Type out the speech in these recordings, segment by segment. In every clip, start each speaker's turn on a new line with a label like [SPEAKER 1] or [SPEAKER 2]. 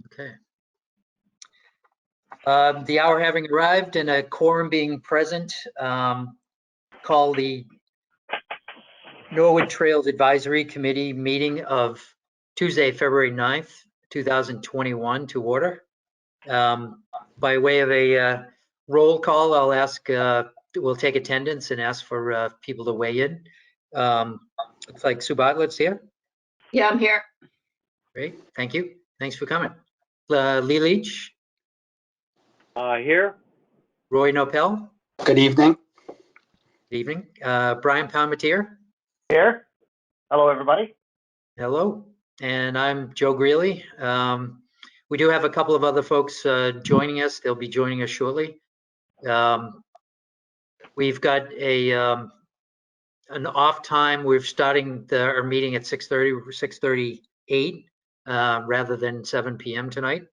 [SPEAKER 1] Okay. The hour having arrived and a quorum being present, call the Norwood Trails Advisory Committee meeting of Tuesday, February 9th, 2021 to order. By way of a roll call, I'll ask, we'll take attendance and ask for people to weigh in. Looks like Sue Bartlett's here.
[SPEAKER 2] Yeah, I'm here.
[SPEAKER 1] Great, thank you. Thanks for coming. Lee Leach.
[SPEAKER 3] Here.
[SPEAKER 1] Roy Nopel.
[SPEAKER 4] Good evening.
[SPEAKER 1] Good evening. Brian Palmetier.
[SPEAKER 3] Here. Hello, everybody.
[SPEAKER 1] Hello. And I'm Joe Greeley. We do have a couple of other folks joining us. They'll be joining us shortly. We've got an off time. We're starting our meeting at 6:38 rather than 7 p.m. tonight.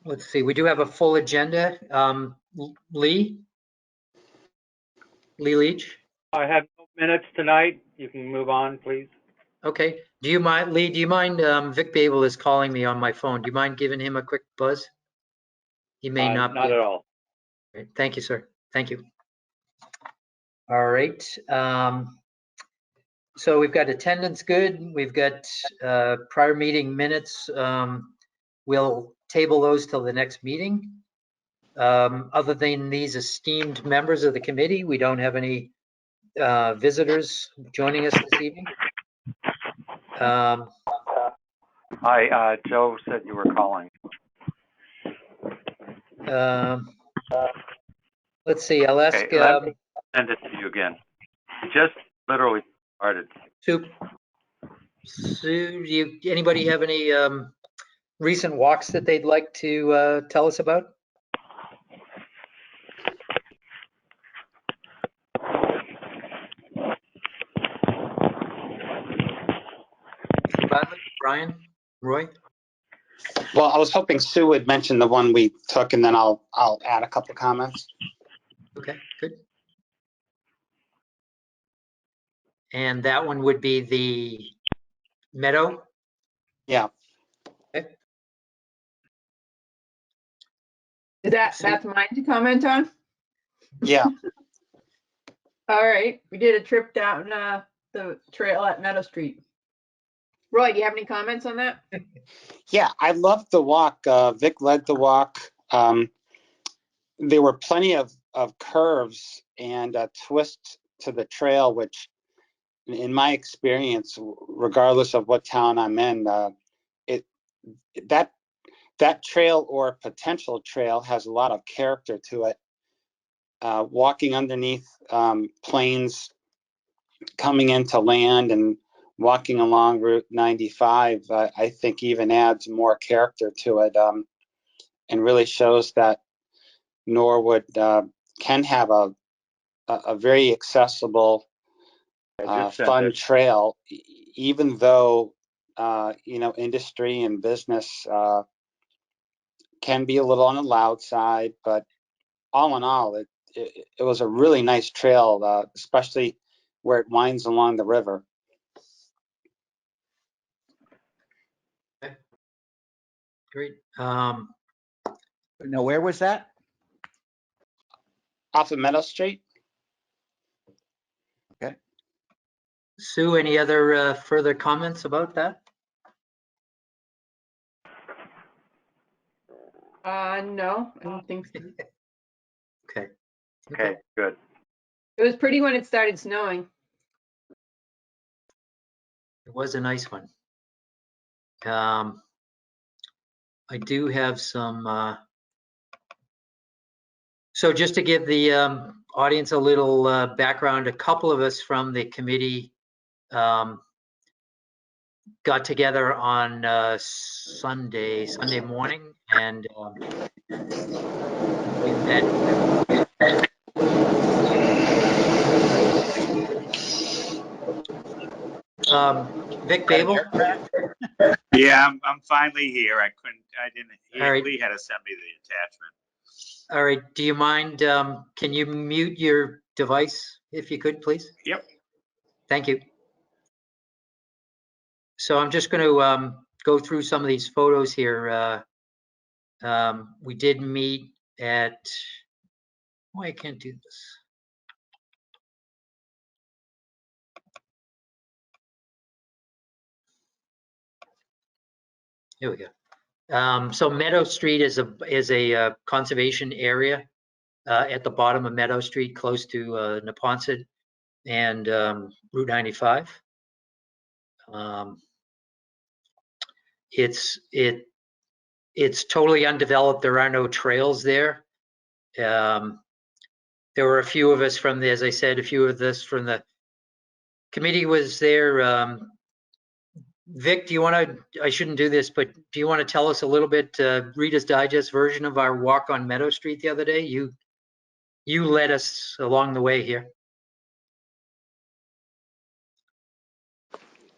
[SPEAKER 1] Let's see. We do have a full agenda. Lee Leach.
[SPEAKER 3] I have no minutes tonight. You can move on, please.
[SPEAKER 1] Okay. Do you mind, Lee? Do you mind? Vic Babel is calling me on my phone. Do you mind giving him a quick buzz? He may not.
[SPEAKER 3] Not at all.
[SPEAKER 1] Great. Thank you, sir. Thank you. All right. So we've got attendance good. We've got prior meeting minutes. We'll table those till the next meeting. Other than these esteemed members of the committee, we don't have any visitors joining us this evening.
[SPEAKER 3] Hi, Joe said you were calling.
[SPEAKER 1] Let's see. I'll ask.
[SPEAKER 3] Okay, let me send it to you again. It just literally started.
[SPEAKER 1] Sue, anybody have any recent walks that they'd like to tell us about? Brian, Roy?
[SPEAKER 4] Well, I was hoping Sue would mention the one we took, and then I'll add a couple of comments.
[SPEAKER 1] Okay, good. And that one would be the meadow?
[SPEAKER 4] Yeah.
[SPEAKER 1] Okay.
[SPEAKER 2] That's mine to comment on?
[SPEAKER 4] Yeah.
[SPEAKER 2] All right, we did a trip down the trail at Meadow Street. Roy, do you have any comments on that?
[SPEAKER 4] Yeah, I loved the walk. Vic led the walk. There were plenty of curves and twists to the trail, which in my experience, regardless of what town I'm in, that trail or potential trail has a lot of character to it. Walking underneath planes coming into land and walking along Route 95, I think even adds more character to it, and really shows that Norwood can have a very accessible, fun trail, even though industry and business can be a little on the loud side. But all in all, it was a really nice trail, especially where it winds along the river.
[SPEAKER 1] Great.
[SPEAKER 5] Now, where was that?
[SPEAKER 4] Off of Meadow Street.
[SPEAKER 5] Okay.
[SPEAKER 1] Sue, any other further comments about that?
[SPEAKER 2] No, I don't think so.
[SPEAKER 1] Okay.
[SPEAKER 3] Okay, good.
[SPEAKER 2] It was pretty when it started snowing.
[SPEAKER 1] It was a nice one. I do have some, so just to give the audience a little background, a couple of us from the committee got together on Sunday morning, and we met. Vic Babel.
[SPEAKER 6] Yeah, I'm finally here. I didn't hear.
[SPEAKER 1] All right.
[SPEAKER 6] Lee had to send me the attachment.
[SPEAKER 1] All right. Do you mind? Can you mute your device if you could, please?
[SPEAKER 6] Yep.
[SPEAKER 1] Thank you. So I'm just going to go through some of these photos here. We did meet at, why I can't do this. Here we go. So Meadow Street is a conservation area at the bottom of Meadow Street, close to Neponset and Route 95. It's totally undeveloped. There are no trails there. There were a few of us from the, as I said, a few of us from the committee was there. Vic, do you want to, I shouldn't do this, but do you want to tell us a little bit, Reader's Digest version of our walk on Meadow Street the other day? You led us along the way here.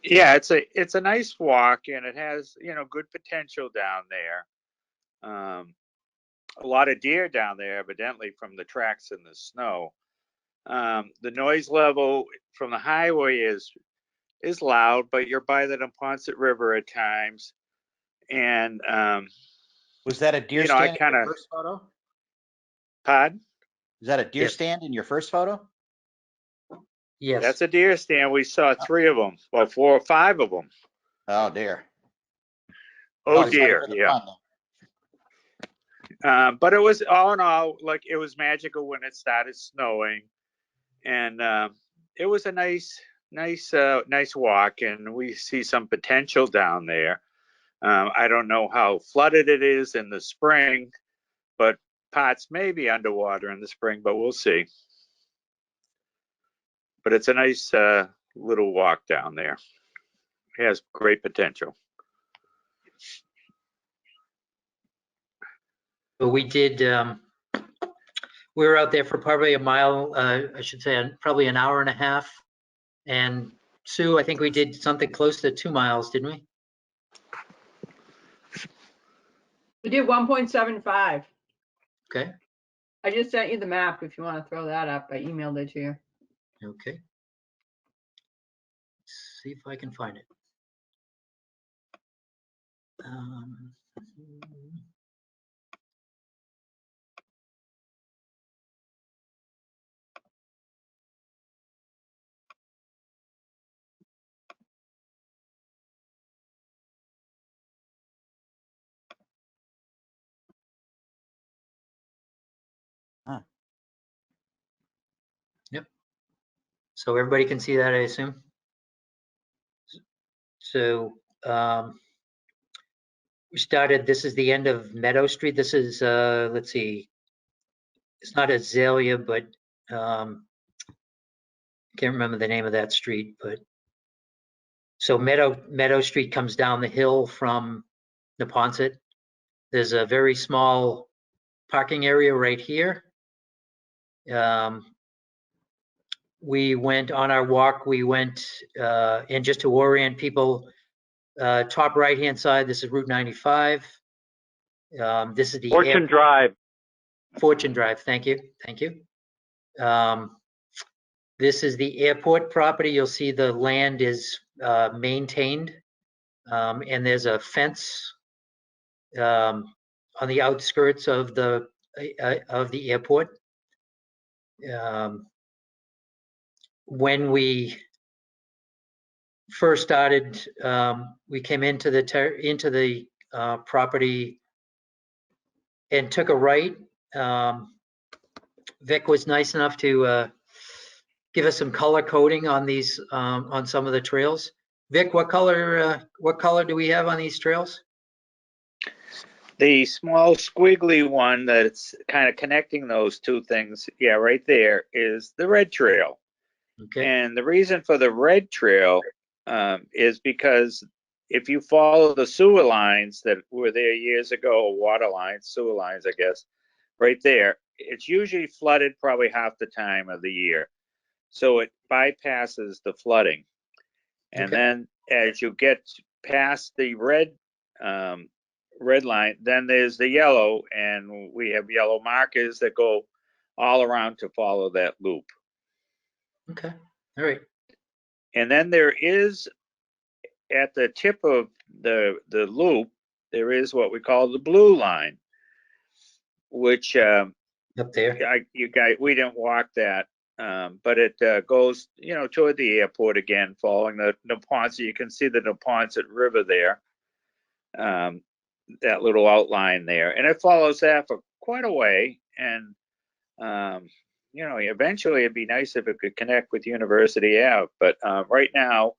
[SPEAKER 6] Yeah, it's a nice walk, and it has, you know, good potential down there. A lot of deer down there, evidently, from the tracks in the snow. The noise level from the highway is loud, but you're by the Neponset River at times. And
[SPEAKER 5] Was that a deer
[SPEAKER 6] you know, I
[SPEAKER 5] stand in
[SPEAKER 6] kind
[SPEAKER 5] your
[SPEAKER 6] of,
[SPEAKER 5] first photo?
[SPEAKER 6] pardon?
[SPEAKER 5] Is that a deer
[SPEAKER 1] Yes.
[SPEAKER 5] stand in your first photo?
[SPEAKER 1] Yes.
[SPEAKER 6] That's a deer stand. We saw 3 of them, well, 4 or 5 of them.
[SPEAKER 5] Oh, dear.
[SPEAKER 6] Oh
[SPEAKER 5] sorry
[SPEAKER 6] dear,
[SPEAKER 5] for the
[SPEAKER 6] yeah.
[SPEAKER 5] pun.
[SPEAKER 6] But it was all in all, like, it was magical when it started snowing, and it was a nice walk, and we see some potential down there. I don't know how flooded it is in the spring, but parts may be underwater in the spring, but we'll see. But it's a nice little walk down there. It has great potential.
[SPEAKER 1] But we did, we were out there for probably a mile, I should say, probably an hour and a half. And Sue, I think we did something close to 2 miles, didn't we?
[SPEAKER 2] We did 1.75.
[SPEAKER 1] Okay,
[SPEAKER 2] I just sent you the map if you want to throw that up. I emailed it to you.
[SPEAKER 1] okay. Let's see if I can find it.
[SPEAKER 5] Huh.
[SPEAKER 1] Yep. So everybody can see that, I assume? So we started, this is the end of Meadow Street. This is, let's see, it's not Azalea, but can't remember the name of that street, but so Meadow Street comes down the hill from Neponset. There's a very small parking area right here. We went on our walk, we went, and just to orient people, top right-hand side, this is Route 95. This is the
[SPEAKER 3] Fortune Drive.
[SPEAKER 1] Fortune Drive, thank you, thank you. This is the airport property. You'll see the land is maintained, and there's a fence on the outskirts of the airport. When we first started, we came into the property and took a right. Vic was nice enough to give us some color coding on these on some of the trails. Vic, what color do we have on these trails?
[SPEAKER 6] The small squiggly one that's kind of connecting those 2 things, yeah, right there is the red trail.
[SPEAKER 1] Okay.
[SPEAKER 6] And the reason for the red trail is because if you follow the sewer lines that were there years ago, water lines, sewer lines, I guess, right there, it's usually flooded probably half the time of the year. So it bypasses the flooding. And
[SPEAKER 1] Okay.
[SPEAKER 6] then as you get past the red line, then there's the yellow, and we have yellow markers that go all around to follow that loop.
[SPEAKER 1] Okay. All right.
[SPEAKER 6] And then there is at the tip of the loop, there is what we call the blue line, which
[SPEAKER 1] Up there.
[SPEAKER 6] we didn't walk that, but it goes, toward the airport again, following the Neponset. You can see the Neponset River there, that little outline there, and it follows that for quite a way. And eventually it'd be nice if it could connect with University Ave, but right now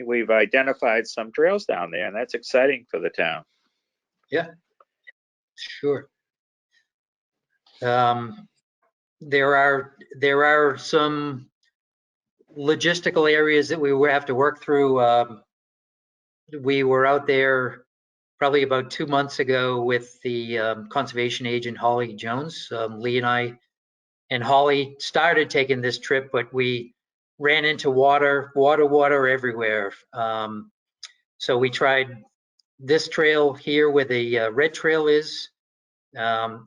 [SPEAKER 6] we've identified some trails down there, and that's exciting for the town.
[SPEAKER 1] Yeah, sure. There are some logistical areas that we will have to work through. We were out there probably about 2 months ago with the conservation agent Holly Jones. Lee and I and Holly started taking this trip, but we ran into water everywhere. So we tried this trail here where the red trail is.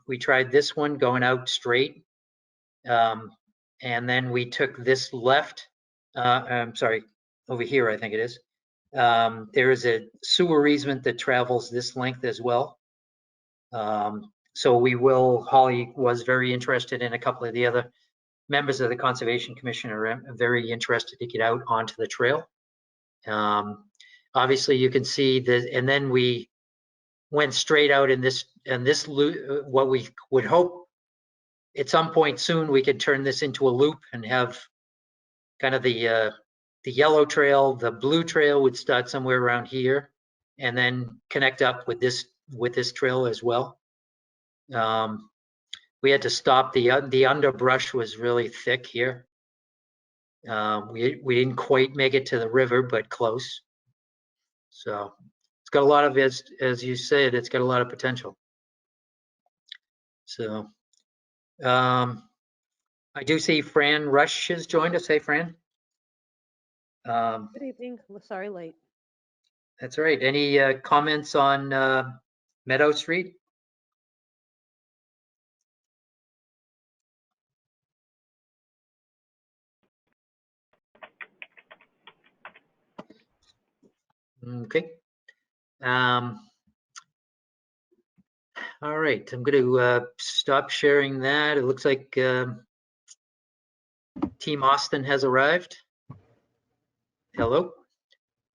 [SPEAKER 1] We tried this one going out straight. And then we took this left. I'm sorry, over here, I think it is. There is a sewer easement that travels this length as well. So Holly was very interested, and a couple of the other members of the Conservation Commission are very interested to get out onto the trail. Obviously you can see that, and then we went straight out in this loop. What we would hope at some point soon we could turn this into a loop and have kind of the yellow trail. The blue trail would start somewhere around here and then connect up with this trail as well. We had to stop. The underbrush was really thick here. We didn't quite make it to the river, but close. So it's got a lot of, as you said, it's got a lot of potential. So I do see Fran Rush has joined us. Hey, Fran.
[SPEAKER 7] Good evening. Sorry, late.
[SPEAKER 1] That's all right. Any comments on Meadow Street? Okay. All right, I'm going to stop sharing that. It looks like Team Austin has arrived. Hello.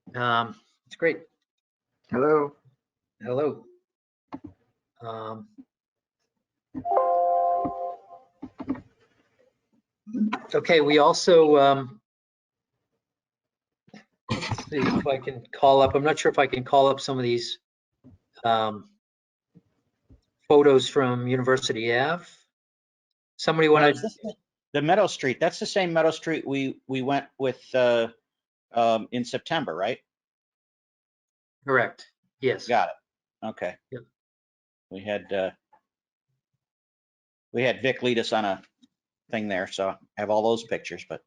[SPEAKER 1] It's great.
[SPEAKER 8] Hello.
[SPEAKER 1] Hello. Okay, we also, let's see if I can call up, I'm not sure if I can call up some of these photos from University Ave. Somebody want to?
[SPEAKER 5] The Meadow Street, that's the same Meadow Street we went with in September, right?
[SPEAKER 1] Correct. Yes.
[SPEAKER 5] Got it. Okay.
[SPEAKER 1] Yep.
[SPEAKER 5] We had Vic lead us on a thing there, so I have all those pictures, but.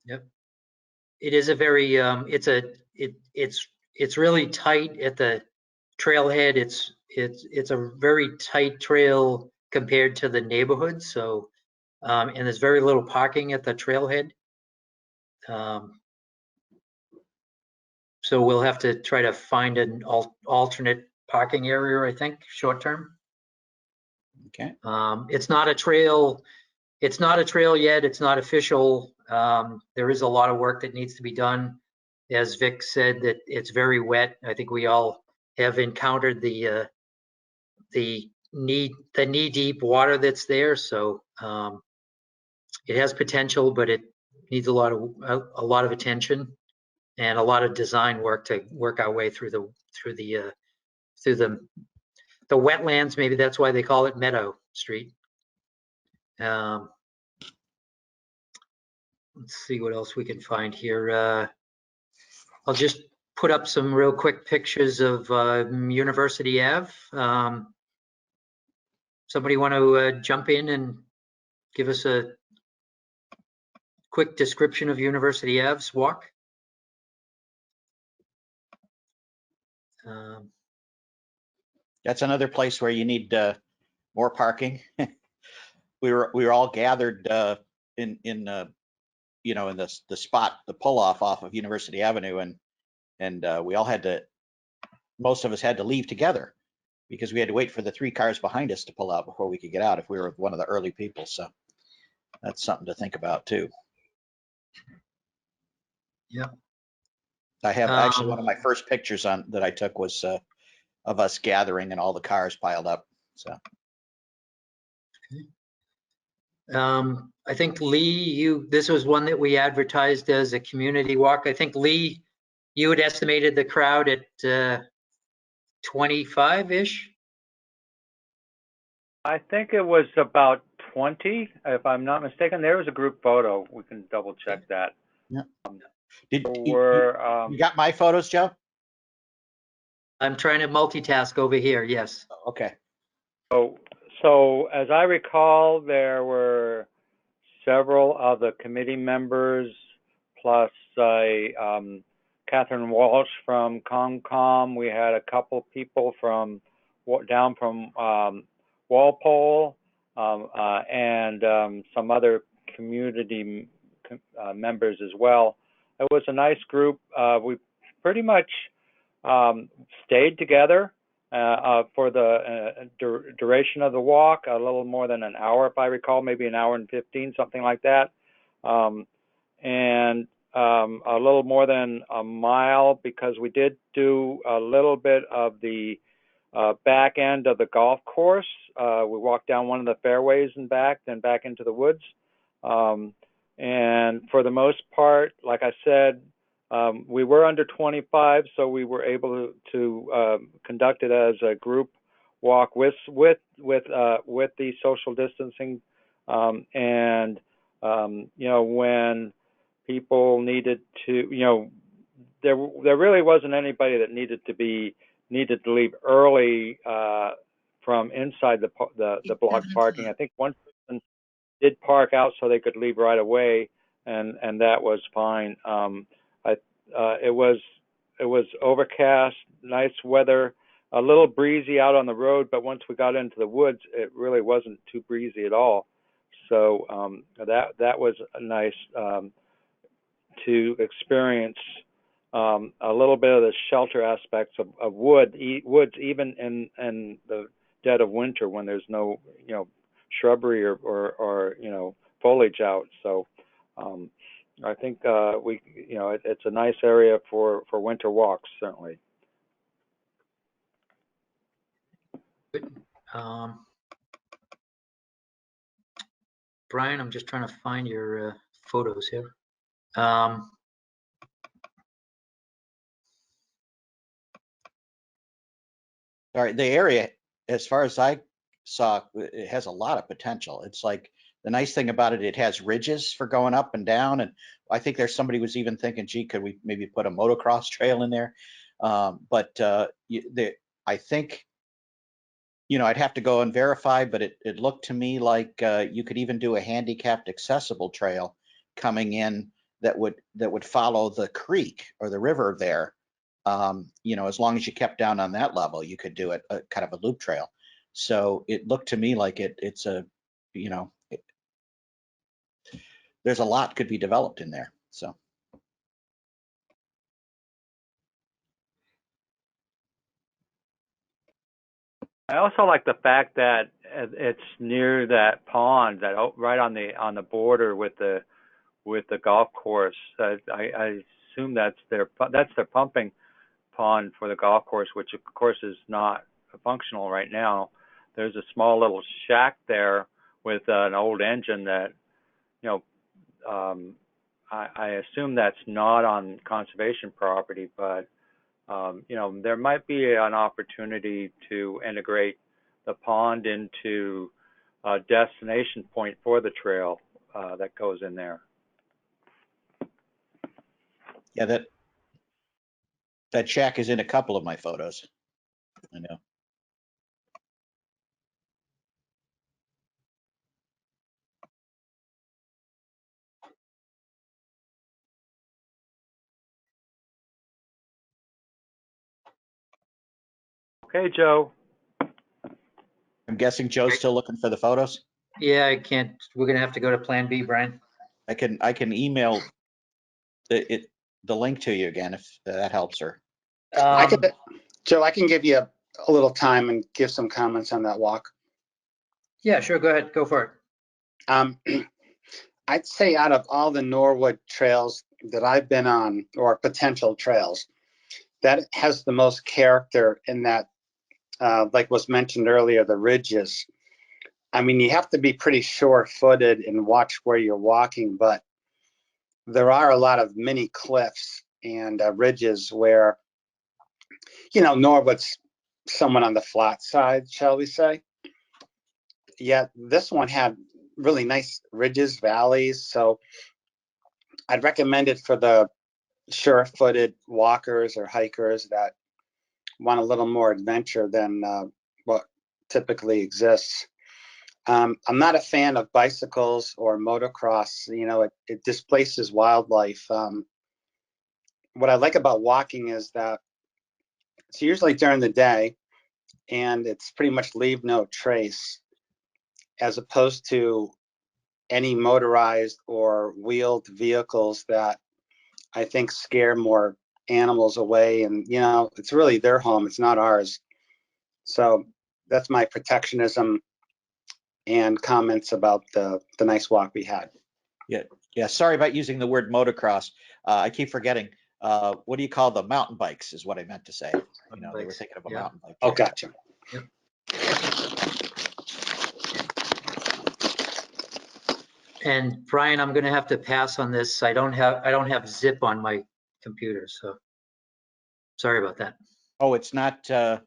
[SPEAKER 1] Yep. It is a very, it's really tight at the trailhead. It's a very tight trail compared to the neighborhood. So, and there's very little parking at the trailhead. So we'll have to try to find an alternate parking area, I think, short term.
[SPEAKER 5] Okay.
[SPEAKER 1] It's not a trail. It's not a trail yet. It's not official. There is a lot of work that needs to be done. As Vic said, that it's very wet. I think we all have encountered the knee-deep water that's there. So it has potential, but it needs a lot of attention and a lot of design work to work our way through the wetlands. Maybe that's why they call it Meadow Street. Let's see what else we can find here. I'll just put up some real quick pictures of University Ave. Somebody want to jump in and give us a quick description of University Ave's walk?
[SPEAKER 5] That's another place where you need more parking. We were all gathered in the spot, the pull off of University Avenue, and And we all had to, most of us had to leave together because we had to wait for the 3 cars behind us to pull out before we could get out if we were one of the early people. So that's something to think about too.
[SPEAKER 1] Yeah.
[SPEAKER 5] I have actually one of my first pictures that I took was of us gathering and all the cars piled up. So
[SPEAKER 1] I think Lee, this was one that we advertised as a community walk. I think Lee, you had estimated the crowd at 25-ish.
[SPEAKER 3] I think it was about 20, if I'm not mistaken. There was a group photo. We can double check that.
[SPEAKER 5] did
[SPEAKER 3] We're,
[SPEAKER 5] you got my photos, Joe?
[SPEAKER 1] I'm trying to multitask over here, yes.
[SPEAKER 5] Okay.
[SPEAKER 3] so as I recall, there were several of the committee members, plus Catherine Walsh from COMCOM. We had a couple people from down from Walpole, and some other community members as well. It was a nice group. We pretty much stayed together for the duration of the walk, a little more than an hour, if I recall, maybe an hour and 15, something like that. And a little more than a mile, because we did do a little bit of the back end of the golf course. We walked down one of the fairways and back, then back into the woods. And for the most part, like I said, we were under 25, so we were able to conduct it as a group walk with the social distancing. And you know, when people needed to, you know, there really wasn't anybody that needed to leave early from inside the block parking. I think one person did park out so they could leave right away, and that was fine. It was overcast, nice weather, a little breezy out on the road, but once we got into the woods, it really wasn't too breezy at all. So that was nice to experience a little bit of the shelter aspects of woods, even in the dead of winter when there's no, you know, shrubbery or you know, foliage out. So I think you know, it's a nice area for winter walks, certainly.
[SPEAKER 1] Brian, I'm just trying to find your photos here.
[SPEAKER 5] All right, the area, as far as I saw, it has a lot of potential. It's like the nice thing about it, it has ridges for going up and down. And I think there's somebody was even thinking, gee, could we maybe put a motocross trail in there? I think, you know, I'd have to go and verify, but it looked to me like you could even do a handicapped accessible trail coming in that would follow the creek or the river there. You know, as long as you kept down on that level, you could do it kind of a loop trail. So it looked to me like it's a, you know, there's a lot could be developed in there. So.
[SPEAKER 3] I also like the fact that it's near that pond, that right on the border with the golf course. I assume that's their pumping pond for the golf course, which of course is not functional right now. There's a small little shack there with an old engine that, you know, I assume that's not on conservation property, but you know, there might be an opportunity to integrate the pond into a destination point for the trail that goes in there.
[SPEAKER 5] Yeah, that shack is in a couple of my photos. I know.
[SPEAKER 3] Okay, Joe.
[SPEAKER 5] I'm guessing Joe's still looking for the photos.
[SPEAKER 1] Yeah, I can't. We're gonna have to go to Plan B, Brian.
[SPEAKER 5] I can email it. the link to you again, if that helps her.
[SPEAKER 4] Joe, I can give you a little time and give some comments on that walk.
[SPEAKER 1] Yeah, sure. Go ahead. Go for it.
[SPEAKER 4] I'd say out of all the Norwood trails that I've been on, or potential trails, that has the most character in that, like was mentioned earlier, the ridges. I mean, you have to be pretty sure-footed and watch where you're walking, but there are a lot of mini cliffs and ridges where, you know, Norwood's somewhat on the flat side, shall we say. Yet this one had really nice ridges, valleys. So I'd recommend it for the sure-footed walkers or hikers that want a little more adventure than what typically exists. I'm not a fan of bicycles or motocross. You know, it displaces wildlife. What I like about walking is that it's usually during the day and it's pretty much leave no trace, as opposed to any motorized or wheeled vehicles that I think scare more animals away. And, you know, it's really their home, it's not ours. So that's my protectionism and comments about the nice walk we had.
[SPEAKER 5] Yeah, sorry about using the word motocross. I keep forgetting. What do you call the mountain bikes is what I meant to say. You know, they were thinking of a mountain bike.
[SPEAKER 4] Oh, gotcha.
[SPEAKER 1] Yep. And Brian, I'm going to have to pass on this. I don't have zip on my computer, so sorry about that.
[SPEAKER 5] Oh, it's not. Are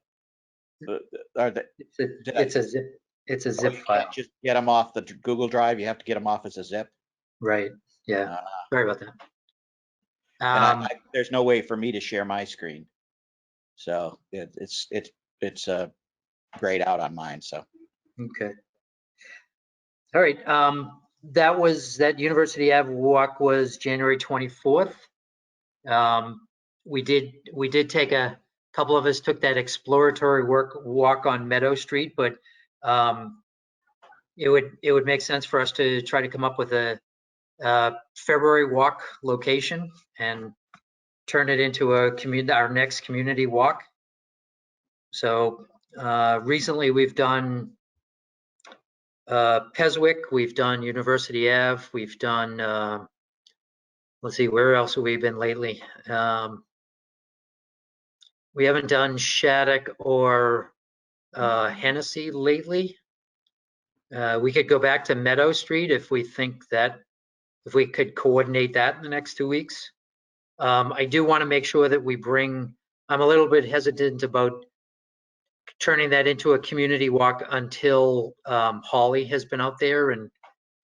[SPEAKER 5] they,
[SPEAKER 1] It's a zip
[SPEAKER 5] you
[SPEAKER 1] file.
[SPEAKER 5] can't just get them off the Google Drive. You have to get them off as a zip.
[SPEAKER 1] Right. Yeah. Sorry about that.
[SPEAKER 5] And there's no way for me to share my screen, so it's grayed out on mine. So
[SPEAKER 1] okay. All right. That University Ave walk was January 24th. We did take a couple of us took that exploratory walk on Meadow Street, but it would make sense for us to try to come up with a February walk location and turn it into our next community walk. So recently we've done Peswick, we've done University Ave, we've done, let's see, where else have we been lately? We haven't done Shattuck or Hennessy lately. We could go back to Meadow Street if we could coordinate that in the next 2 weeks. I do want to make sure that I'm a little bit hesitant about turning that into a community walk until Holly has been out there and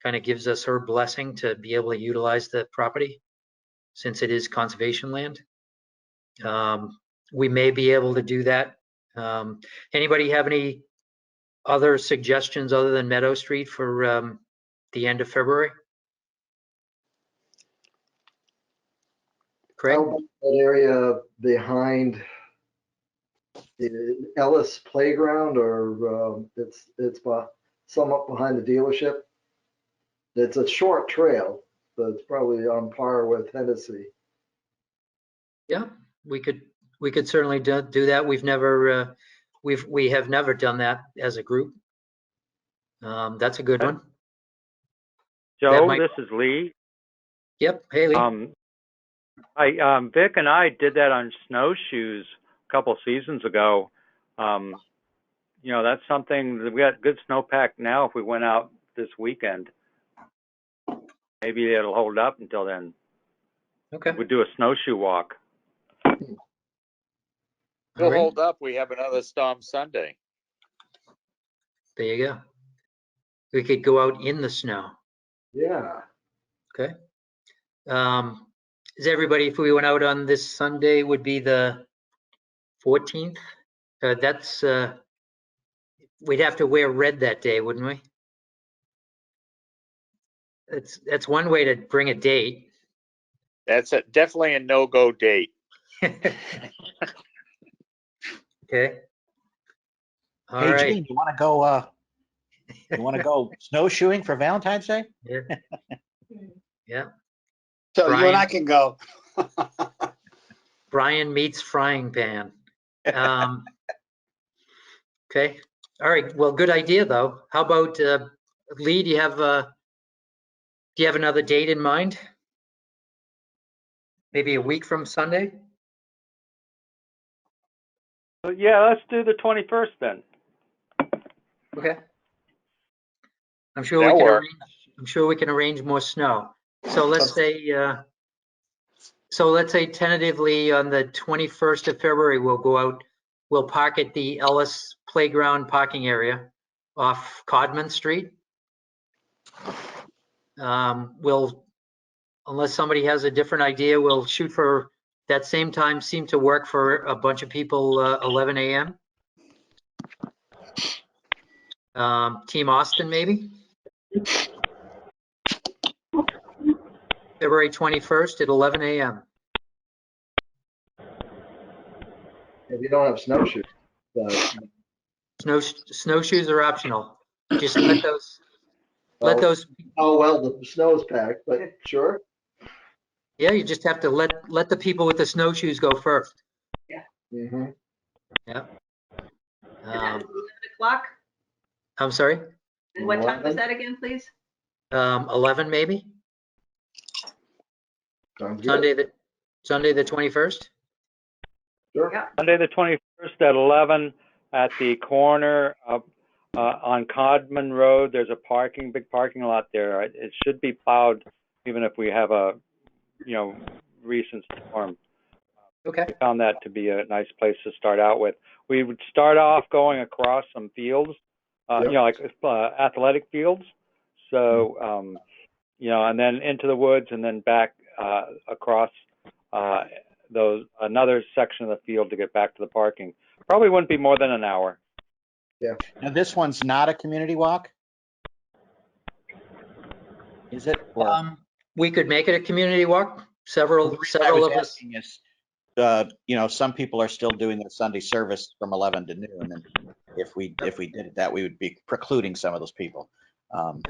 [SPEAKER 1] kind of gives us her blessing to be able to utilize the property, since it is conservation land. We may be able to do that. Anybody have any other suggestions other than Meadow Street for the end of February? Craig?
[SPEAKER 7] How about that area behind the Ellis Playground, or it's somewhat behind the dealership? It's a short trail, but it's probably on par with Hennessy.
[SPEAKER 1] Yeah, we could certainly do that. We have never done that as a group. That's a good one.
[SPEAKER 3] Joe, this is Lee.
[SPEAKER 1] Yep. Hey, Lee.
[SPEAKER 3] Vic and I did that on snowshoes a couple seasons ago. You know, that's something that we got good snowpack now. If we went out this weekend, maybe it'll hold up until then.
[SPEAKER 1] Okay.
[SPEAKER 3] We'd do a snowshoe walk.
[SPEAKER 6] It'll hold up. We have another storm Sunday.
[SPEAKER 1] There you go. We could go out in the snow.
[SPEAKER 7] Yeah.
[SPEAKER 1] Okay. Is everybody, if we went out on this Sunday, would be the 14th? We'd have to wear red that day, wouldn't we? That's one way to bring a date.
[SPEAKER 6] That's definitely a no-go date.
[SPEAKER 1] Okay. All
[SPEAKER 5] hey,
[SPEAKER 1] right.
[SPEAKER 5] Gene, you want to go? You want to go snowshoeing for Valentine's Day?
[SPEAKER 1] Yeah. Yeah.
[SPEAKER 4] So
[SPEAKER 1] Brian?
[SPEAKER 4] you and I can go.
[SPEAKER 1] Brian meets frying pan. Okay. All right. Well, good idea though. How about Lee? Do you have another date in mind? Maybe a week from Sunday?
[SPEAKER 3] So, yeah, let's do the 21st then.
[SPEAKER 1] Okay. I'm sure
[SPEAKER 6] That'll
[SPEAKER 1] we can
[SPEAKER 6] work.
[SPEAKER 1] arrange. I'm sure we can arrange more snow. So let's say tentatively on the 21st of February we'll go out. We'll park at the Ellis Playground parking area off Codman Street. We'll, unless somebody has a different idea, we'll shoot for that same time. Seemed to work for a bunch of people. 11 a.m. Team Austin, maybe? February 21st at 11 a.m.
[SPEAKER 7] If you don't have snowshoes, but
[SPEAKER 1] Snowshoes are optional. Just let those,
[SPEAKER 7] oh, well, the snow's packed, but sure.
[SPEAKER 1] yeah, you just have to let the people with the snowshoes go first.
[SPEAKER 7] Mm-hmm.
[SPEAKER 1] Yeah.
[SPEAKER 2] And that was 11 o'clock.
[SPEAKER 1] I'm sorry?
[SPEAKER 2] And what time was that again, please?
[SPEAKER 1] 11 maybe?
[SPEAKER 7] Sounds good.
[SPEAKER 1] Sunday the 21st?
[SPEAKER 7] Sure.
[SPEAKER 2] Yeah.
[SPEAKER 3] Monday the 21st at 11 at the corner of on Codman Road. There's a big parking lot there. It should be plowed even if we have a, recent storm.
[SPEAKER 1] Okay.
[SPEAKER 3] We found that to be a nice place to start out with. We would start off going across some fields, like athletic fields. So, and then into the woods and then back across another section of the field to get back to the parking. Probably wouldn't be more than an hour.
[SPEAKER 7] Yeah.
[SPEAKER 5] Now, this one's not a community walk? Is it? Or
[SPEAKER 1] We could make it a community walk. Several
[SPEAKER 5] the reason I was
[SPEAKER 1] of us.
[SPEAKER 5] asking is, some people are still doing their Sunday service from 11 to noon, and if we did that, we would be precluding some of those people. So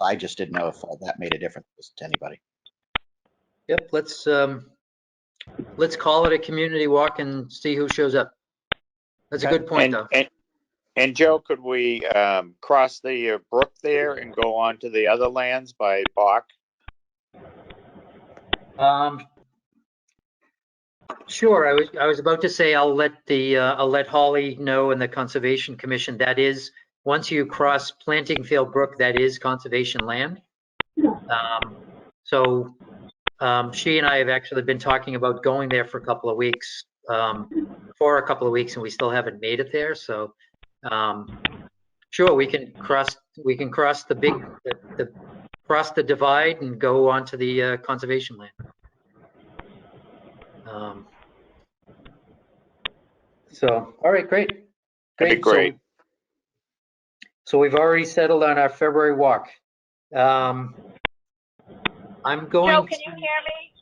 [SPEAKER 5] I just didn't know if that made a difference to anybody.
[SPEAKER 1] Yep. Let's call it a community walk and see who shows up. That's a good point, though.
[SPEAKER 6] And Joe, could we cross the brook there and go on to the other lands by Bach?
[SPEAKER 1] Sure. I was about to say I'll let Holly know and the Conservation Commission. That is, once you cross Plantingfield Brook, that is conservation land. So she and I have actually been talking about going there for a couple of weeks, and we still haven't made it there. So sure, we can cross cross the divide and go onto the conservation land. So, all right, great.
[SPEAKER 6] That'd be great.
[SPEAKER 1] So we've already settled on our February walk. I'm going.
[SPEAKER 8] Joe, can you hear me?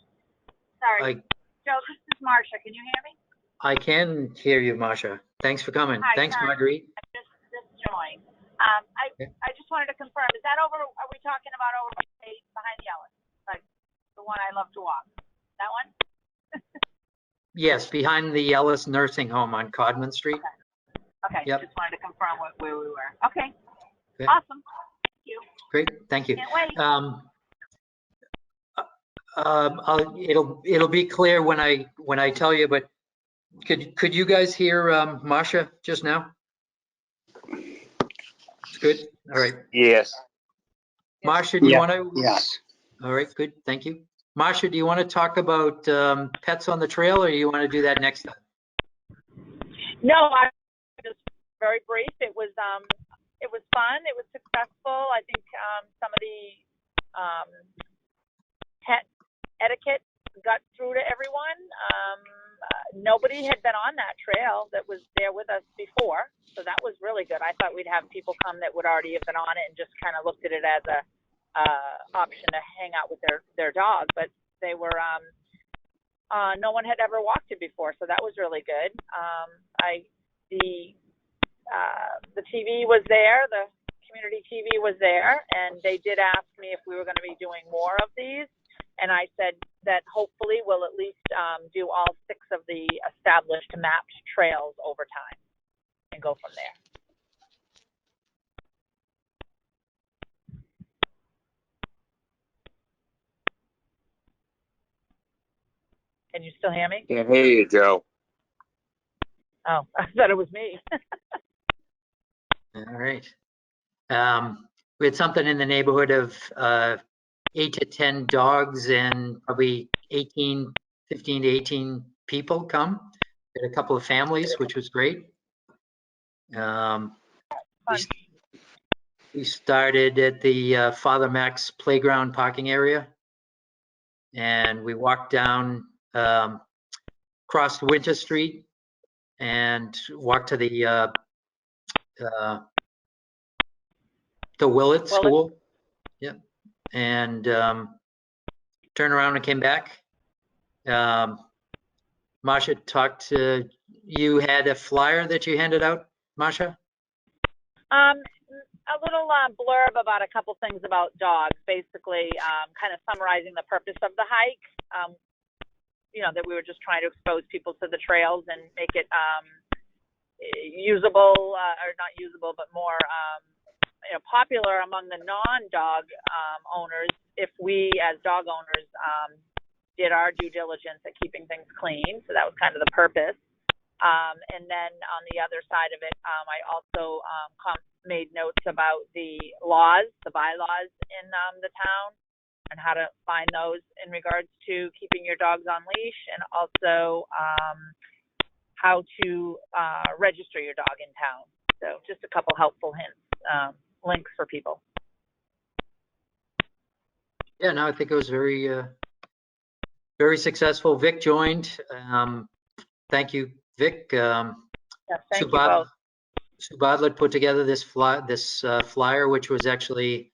[SPEAKER 8] Sorry. Joe, this is Marcia. Can you hear me?
[SPEAKER 1] I can hear you, Masha. Thanks for coming.
[SPEAKER 8] Hi,
[SPEAKER 1] Thanks,
[SPEAKER 8] sorry.
[SPEAKER 1] Marguerite.
[SPEAKER 8] I just joined. I just wanted to confirm, is that over, are we talking about over behind the Ellis? Like the one I love to walk? That one?
[SPEAKER 1] Yes, behind the Ellis Nursing Home on Codman Street.
[SPEAKER 8] Okay.
[SPEAKER 1] Yep.
[SPEAKER 8] Just wanted to confirm where we were. Okay.
[SPEAKER 1] Okay.
[SPEAKER 8] Awesome. Thank you.
[SPEAKER 1] Great, thank you.
[SPEAKER 8] Can't wait.
[SPEAKER 1] It'll be clear when I tell you, but could you guys hear Masha just now? It's good. All right.
[SPEAKER 6] Yes.
[SPEAKER 1] Masha, do you want to?
[SPEAKER 4] Yes.
[SPEAKER 1] All right, good. Thank you. Masha, do you want to talk about pets on the trail, or do you want to do that next time?
[SPEAKER 8] No, I just very brief. It was fun. It was successful. I think some of the pet etiquette got through to everyone. Nobody had been on that trail that was there with us before, so that was really good. I thought we'd have people come that would already have been on it and just kind of looked at it as a option to hang out with their dog, but they were no one had ever walked it before, so that was really good. The TV was there, the community TV was there, and they did ask me if we were going to be doing more of these, And I said that hopefully we'll at least do all 6 of the established mapped trails over time and go from there. Can you still hear me?
[SPEAKER 6] Can't hear you, Joe.
[SPEAKER 8] Oh, I thought it was me.
[SPEAKER 1] All right. We had something in the neighborhood of 8 to 10 dogs and probably 15 to 18 people come. We had a couple of families, which was great. We started at the Father Max Playground parking area, and we walked down, crossed Winter Street, and walked to the Willett School. Yep. And turned around and came back. Masha talked to you, had a flyer that you handed out, Masha?
[SPEAKER 8] A little blurb about a couple things about dogs, basically kind of summarizing the purpose of the hike. That we were just trying to expose people to the trails and make it usable, or not usable, but more popular among the non-dog owners if we as dog owners did our due diligence at keeping things clean. So that was kind of the purpose. And then on the other side of it, I also made notes about the laws, the bylaws in the town, and how to find those in regards to keeping your dogs on leash, and also how to register your dog in town. So just a couple helpful hints, links for people.
[SPEAKER 1] Yeah, no, I think it was very, very successful. Vic joined. Thank you, Vic.
[SPEAKER 8] Yes, thank you both.
[SPEAKER 1] Sue Bodlett put together this flyer, which was actually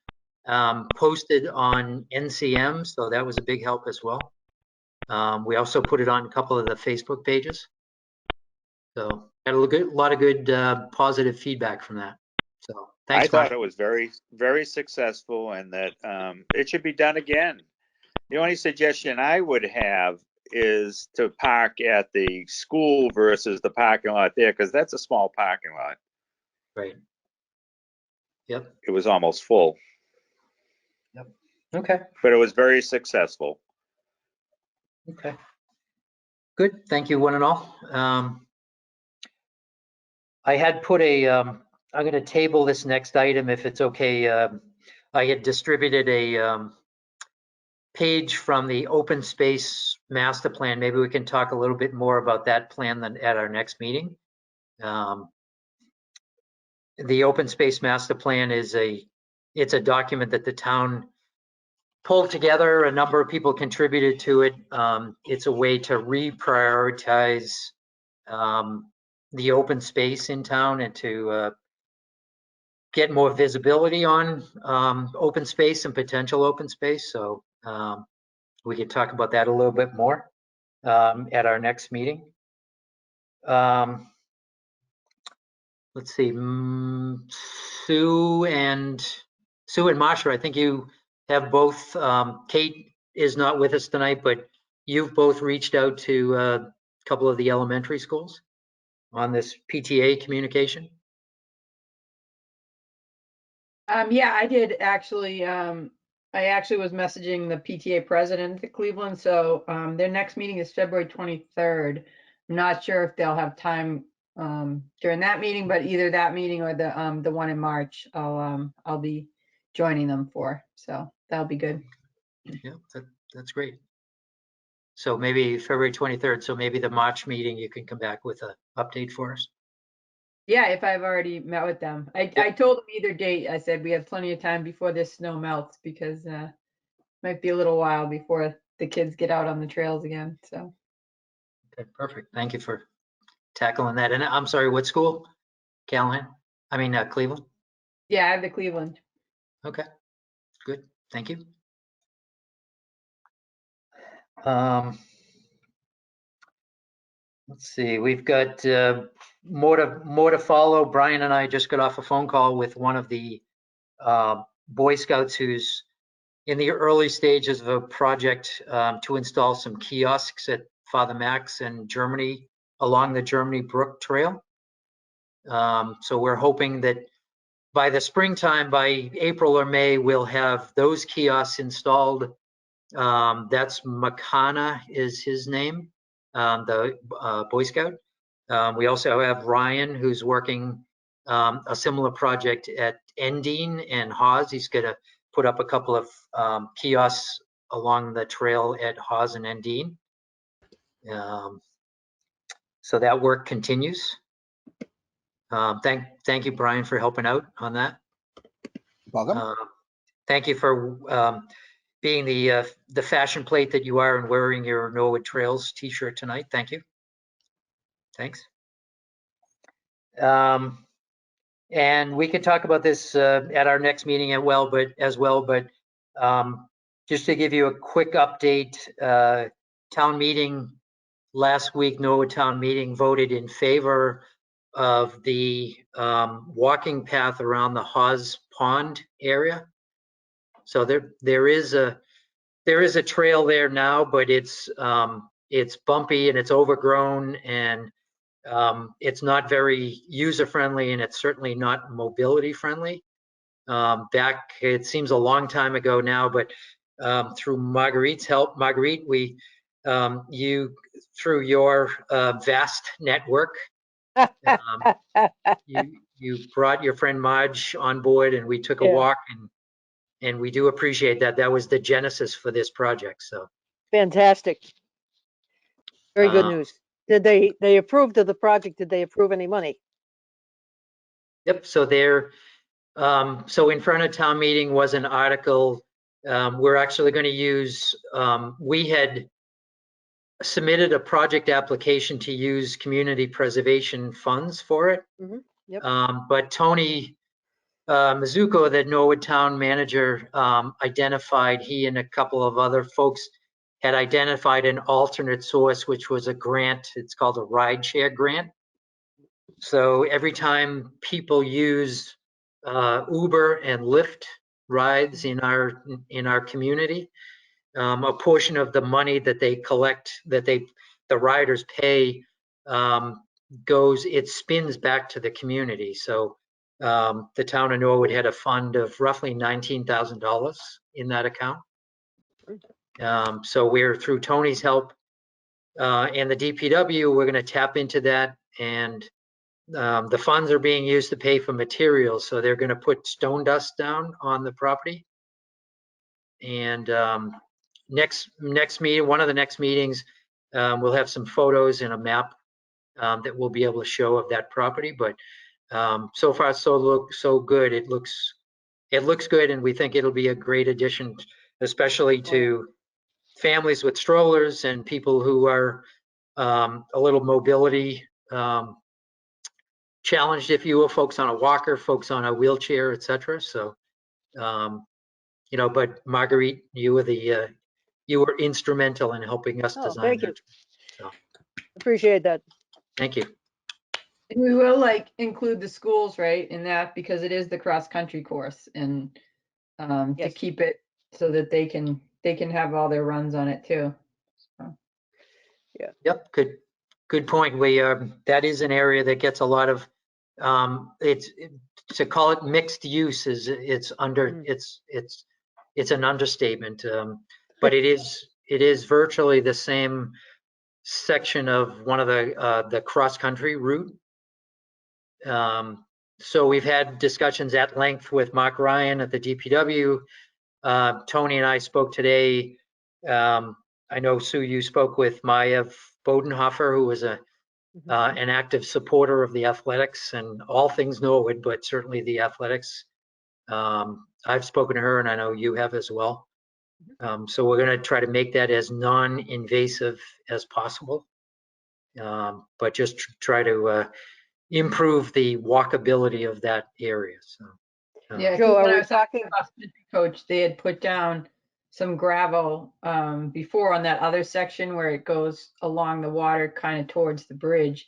[SPEAKER 1] posted on NCM, so that was a big help as well. We also put it on a couple of the Facebook pages. So had a lot of good positive feedback from that. So thanks.
[SPEAKER 6] I thought it was very, very successful, and that it should be done again. The only suggestion I would have is to park at the school versus the parking lot there, because that's a small parking lot.
[SPEAKER 1] Right. Yep.
[SPEAKER 6] It was almost full.
[SPEAKER 1] Yep. Okay.
[SPEAKER 6] But it was very successful.
[SPEAKER 1] Okay. Good. Thank you, one and all. I had put I'm going to table this next item if it's okay. I had distributed a page from the open space master plan. Maybe we can talk a little bit more about that plan at our next meeting. The open space master plan is it's a document that the town pulled together. A number of people contributed to it. It's a way to reprioritize the open space in town and to get more visibility on open space and potential open space. So we could talk about that a little bit more at our next meeting. Let's see, Sue and Masha, I think you have both. Kate is not with us tonight, but you've both reached out to a couple of the elementary schools on this PTA communication.
[SPEAKER 2] Yeah, I did actually. I actually was messaging the PTA president at Cleveland. So their next meeting is February 23rd. I'm not sure if they'll have time during that meeting, but either that meeting or the one in March, I'll be joining them for. So that'll be good.
[SPEAKER 1] Yeah, that's great. So maybe February 23rd. So maybe the March meeting, you can come back with an update for us.
[SPEAKER 2] Yeah, if I've already met with them. I told them either date. I said we have plenty of time before this snow melts, because might be a little while before the kids get out on the trails again. So.
[SPEAKER 1] Okay, perfect. Thank you for tackling that. And I'm sorry, what school? Cleveland?
[SPEAKER 2] Yeah, I have the Cleveland.
[SPEAKER 1] Okay, good. Thank you. Let's see, we've got more to follow. Brian and I just got off a phone call with one of the Boy Scouts who's in the early stages of a project to install some kiosks at Father Max and Germany along the Germany Brook Trail. So we're hoping that by the springtime, by April or May, we'll have those kiosks installed. That's Makana is his name, the Boy Scout. We also have Ryan, who's working a similar project at Endine and Hawes. He's going to put up a couple of kiosks along the trail at Hawes and Endine. So that work continues. Thank you, Brian, for helping out on that.
[SPEAKER 5] Welcome.
[SPEAKER 1] Thank you for being the fashion plate that you are and wearing your Norwood Trails t-shirt tonight. Thank you. Thanks. And we could talk about this at our next meeting as well, but just to give you a quick update, town meeting last week, Norwood Town Meeting voted in favor of the walking path around the Hawes Pond area. So there is a trail there now, but it's bumpy and it's overgrown and it's not very user friendly, and it's certainly not mobility friendly. Back, it seems a long time ago now, but through Marguerite's help, Marguerite, you through your vast network, you brought your friend Marge on board, and we took a walk, and we do appreciate that. That was the genesis for this project. So
[SPEAKER 9] fantastic. Very good news. Did they approved of the project? Did they approve any money?
[SPEAKER 1] Yep. So so in front of town meeting was an article. We're actually going to use. We had submitted a project application to use community preservation funds for it.
[SPEAKER 9] Mm-hmm. Yep.
[SPEAKER 1] But Tony Mizuko, the Norwood town manager, identified, he and a couple of other folks had identified an alternate source, which was a grant. It's called a Rideshare Grant. So every time people use Uber and Lyft rides in our community, a portion of the money that they collect, that the riders pay, it spins back to the community. So the town of Norwood had a fund of roughly $19,000 in that account. So we're, through Tony's help and the DPW, we're going to tap into that, and the funds are being used to pay for materials. So they're going to put stone dust down on the property. And next meeting, one of the next meetings, we'll have some photos and a map that we'll be able to show of that property. But so far, so good. It looks good, and we think it'll be a great addition, especially to families with strollers and people who are a little mobility challenged, if you will, folks on a walker, folks on a wheelchair, etc. So, but Marguerite, you were instrumental in helping us design
[SPEAKER 9] thank
[SPEAKER 1] that.
[SPEAKER 9] you.
[SPEAKER 1] So,
[SPEAKER 9] Appreciate that.
[SPEAKER 1] thank you.
[SPEAKER 2] And we will include the schools, right, in that, because it is the cross-country course, and to
[SPEAKER 9] Yes.
[SPEAKER 2] keep it so that they can have all their runs on it too. So.
[SPEAKER 9] Yeah.
[SPEAKER 1] Yep. Good point. That is an area that gets a lot of to call it mixed use it's an understatement. But it is virtually the same section of one of the cross-country route. So we've had discussions at length with Mark Ryan at the DPW. Tony and I spoke today. I know, Sue, you spoke with Maya Bodenhofer, who was an active supporter of the athletics and all things Norwood, but certainly the athletics. I've spoken to her, and I know you have as well. So we're going to try to make that as non-invasive as possible, but just try to improve the walkability of that area. So,
[SPEAKER 2] Yeah,
[SPEAKER 9] Joe,
[SPEAKER 2] when
[SPEAKER 9] are
[SPEAKER 2] I
[SPEAKER 9] we
[SPEAKER 2] was
[SPEAKER 9] talking?
[SPEAKER 2] coach, they had put down some gravel before on that other section where it goes along the water kind of towards the bridge.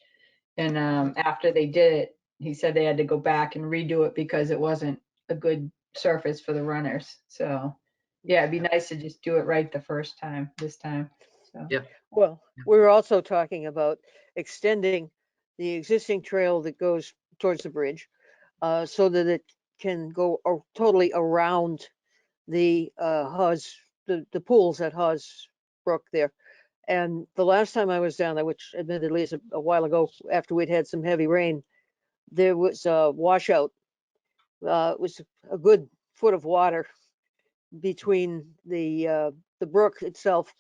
[SPEAKER 2] And after they did it, he said they had to go back and redo it because it wasn't a good surface for the runners. So Yeah, it'd be nice to just do it right the first time, this time, so.
[SPEAKER 1] Yep.
[SPEAKER 9] Well, we were also talking about extending the existing trail that goes towards the bridge, so that it can go totally around the Hawes, the pools at Hawes Brook there. And the last time I was down there, which admittedly is a while ago, after we'd had some heavy rain, there was a washout. It was a good foot of water between the brook itself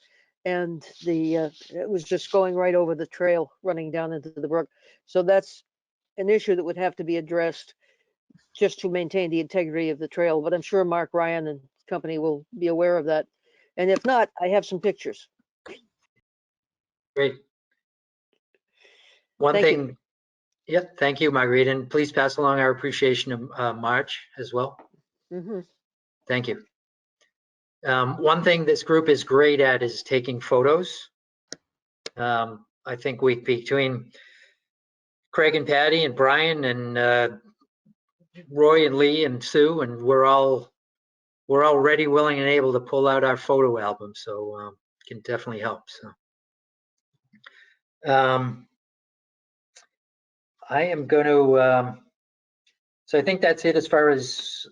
[SPEAKER 9] and it was just going right over the trail running down into the brook. So that's an issue that would have to be addressed just to maintain the integrity of the trail. But I'm sure Mark Ryan and company will be aware of that. And if not, I have some pictures.
[SPEAKER 1] Great. One
[SPEAKER 9] Thank you.
[SPEAKER 1] thing, yep, thank you, Marguerite, and please pass along our appreciation of March as well.
[SPEAKER 9] Hmm.
[SPEAKER 1] Thank you. One thing this group is great at is taking photos. I think between Craig and Patty and Brian and Roy and Lee and Sue, and we're all ready, willing, and able to pull out our photo album, so can definitely help. So I am going to. So I think that's it as far as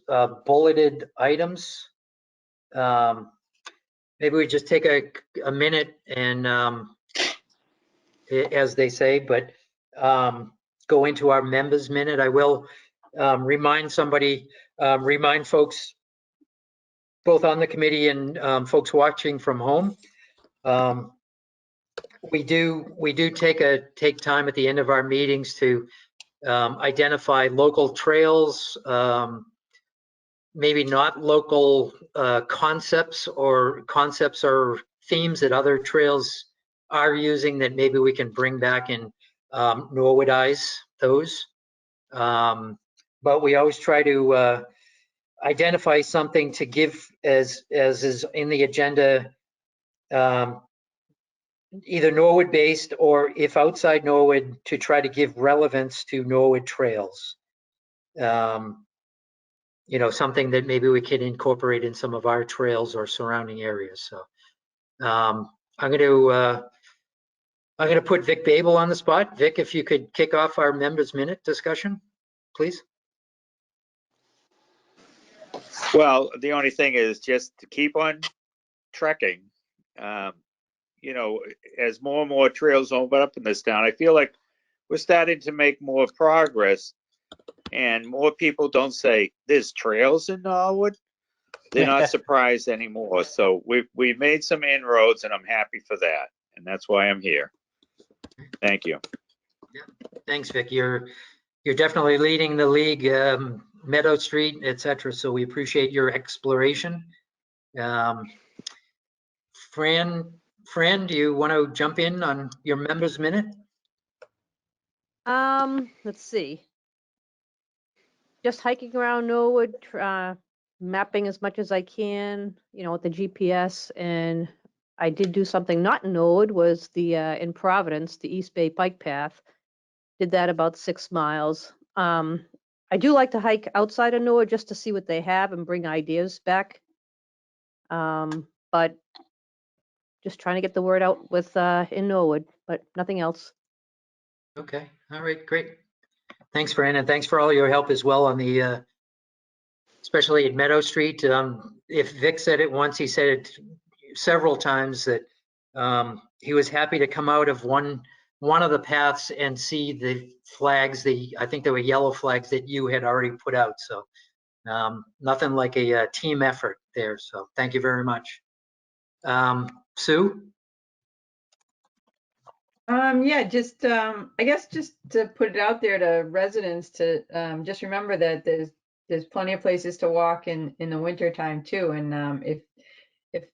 [SPEAKER 1] bulleted items. Maybe we just take a minute and, as they say, but go into our members minute. I will remind folks both on the committee and folks watching from home. We do take time at the end of our meetings to identify local trails, maybe not local concepts or themes that other trails are using that maybe we can bring back and Norwoodize those. But we always try to identify something to give as is in the agenda, either Norwood based or if outside Norwood, to try to give relevance to Norwood trails. Something that maybe we could incorporate in some of our trails or surrounding areas. So I'm going to put Vic Babel on the spot. Vic, if you could kick off our members minute discussion, please.
[SPEAKER 6] Well, the only thing is just to keep on trekking. As more and more trails open up in this town, I feel like we're starting to make more progress, and more people don't say there's trails in Norwood. They're not surprised anymore. So we've made some inroads, and I'm happy for that, and that's why I'm here. Thank you.
[SPEAKER 1] Yeah. Thanks, Vic. You're definitely leading the league, Meadow Street, etc. So we appreciate your exploration. Fran, do you want to jump in on your members minute?
[SPEAKER 10] Let's see. Just hiking around Norwood, mapping as much as I can, with the GPS. And I did do something not in Norwood, was the in Providence, the East Bay Bike Path. Did that about 6 miles. I do like to hike outside of Norwood just to see what they have and bring ideas back. But just trying to get the word out with in Norwood, but nothing else.
[SPEAKER 1] Okay. All right. Great. Thanks, Fran, and thanks for all your help as well on the, especially at Meadow Street. If Vic said it once, he said it several times that he was happy to come out of one of the paths and see the flags. I think there were yellow flags that you had already put out. So nothing like a team effort there. So thank you very much. Sue?
[SPEAKER 2] Yeah, just I guess just to put it out there to residents to just remember that there's plenty of places to walk in the winter time too. And if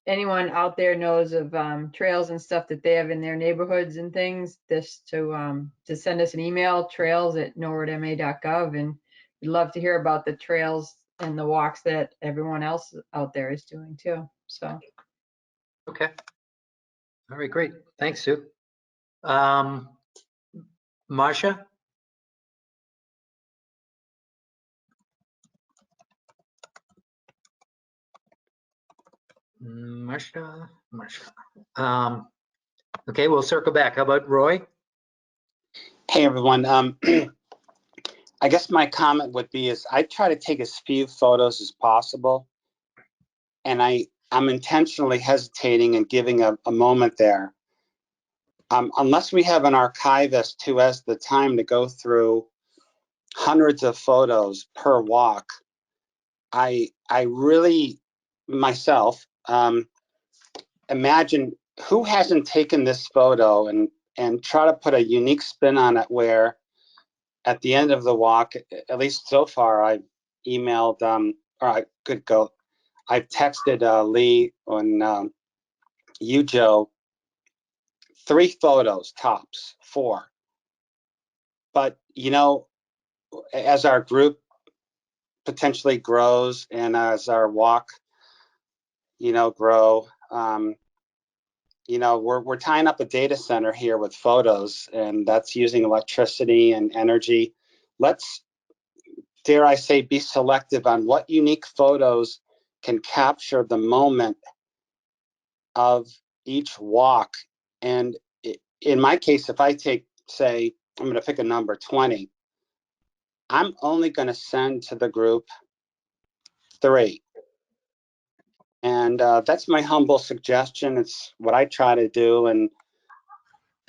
[SPEAKER 2] anyone out there knows of trails and stuff that they have in their neighborhoods and things, just to send us an email, trails@norwoodma.gov, and we'd love to hear about the trails and the walks that everyone else out there is doing too. So.
[SPEAKER 1] Okay. All right, great. Thanks, Sue. Marcia? Marsha. Okay, we'll circle back. How about Roy?
[SPEAKER 4] Hey, everyone. I guess my comment would be is I try to take as few photos as possible. And I'm intentionally hesitating and giving a moment there. Unless we have an archivist who has the time to go through hundreds of photos per walk, I really, myself, imagine who hasn't taken this photo and try to put a unique spin on it where at the end of the walk, at least so far, I've emailed, or I could go, I've texted Lee and you, Joe, 3 photos tops, 4. But, you know, as our group potentially grows and as our walk, you know, grow, you know, we're tying up a data center here with photos, and that's using electricity and energy. Let's, dare I say, be selective on what unique photos can capture the moment of each walk. And in my case, if I take, say, I'm going to pick a number, 20, I'm only going to send to the group 3. And that's my humble suggestion. It's what I try to do. And,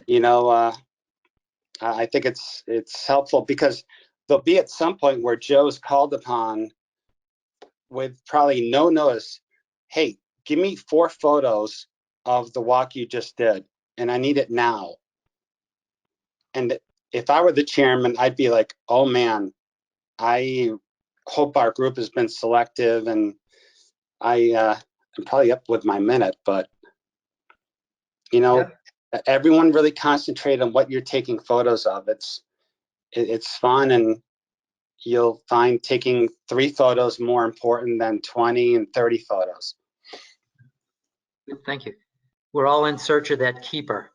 [SPEAKER 4] you know, I think it's helpful because there'll be at some point where Joe's called upon with probably no notice. Hey, give me 4 photos of the walk you just did, and I need it now. And if I were the chairman, I'd be like, oh man, I hope our group has been selective, and I'm probably up with my minute, but you know, everyone really concentrate on what you're taking photos of. It's fun, and you'll find taking 3 photos more important than 20 and 30 photos.
[SPEAKER 1] Thank you. We're all in search of that keeper.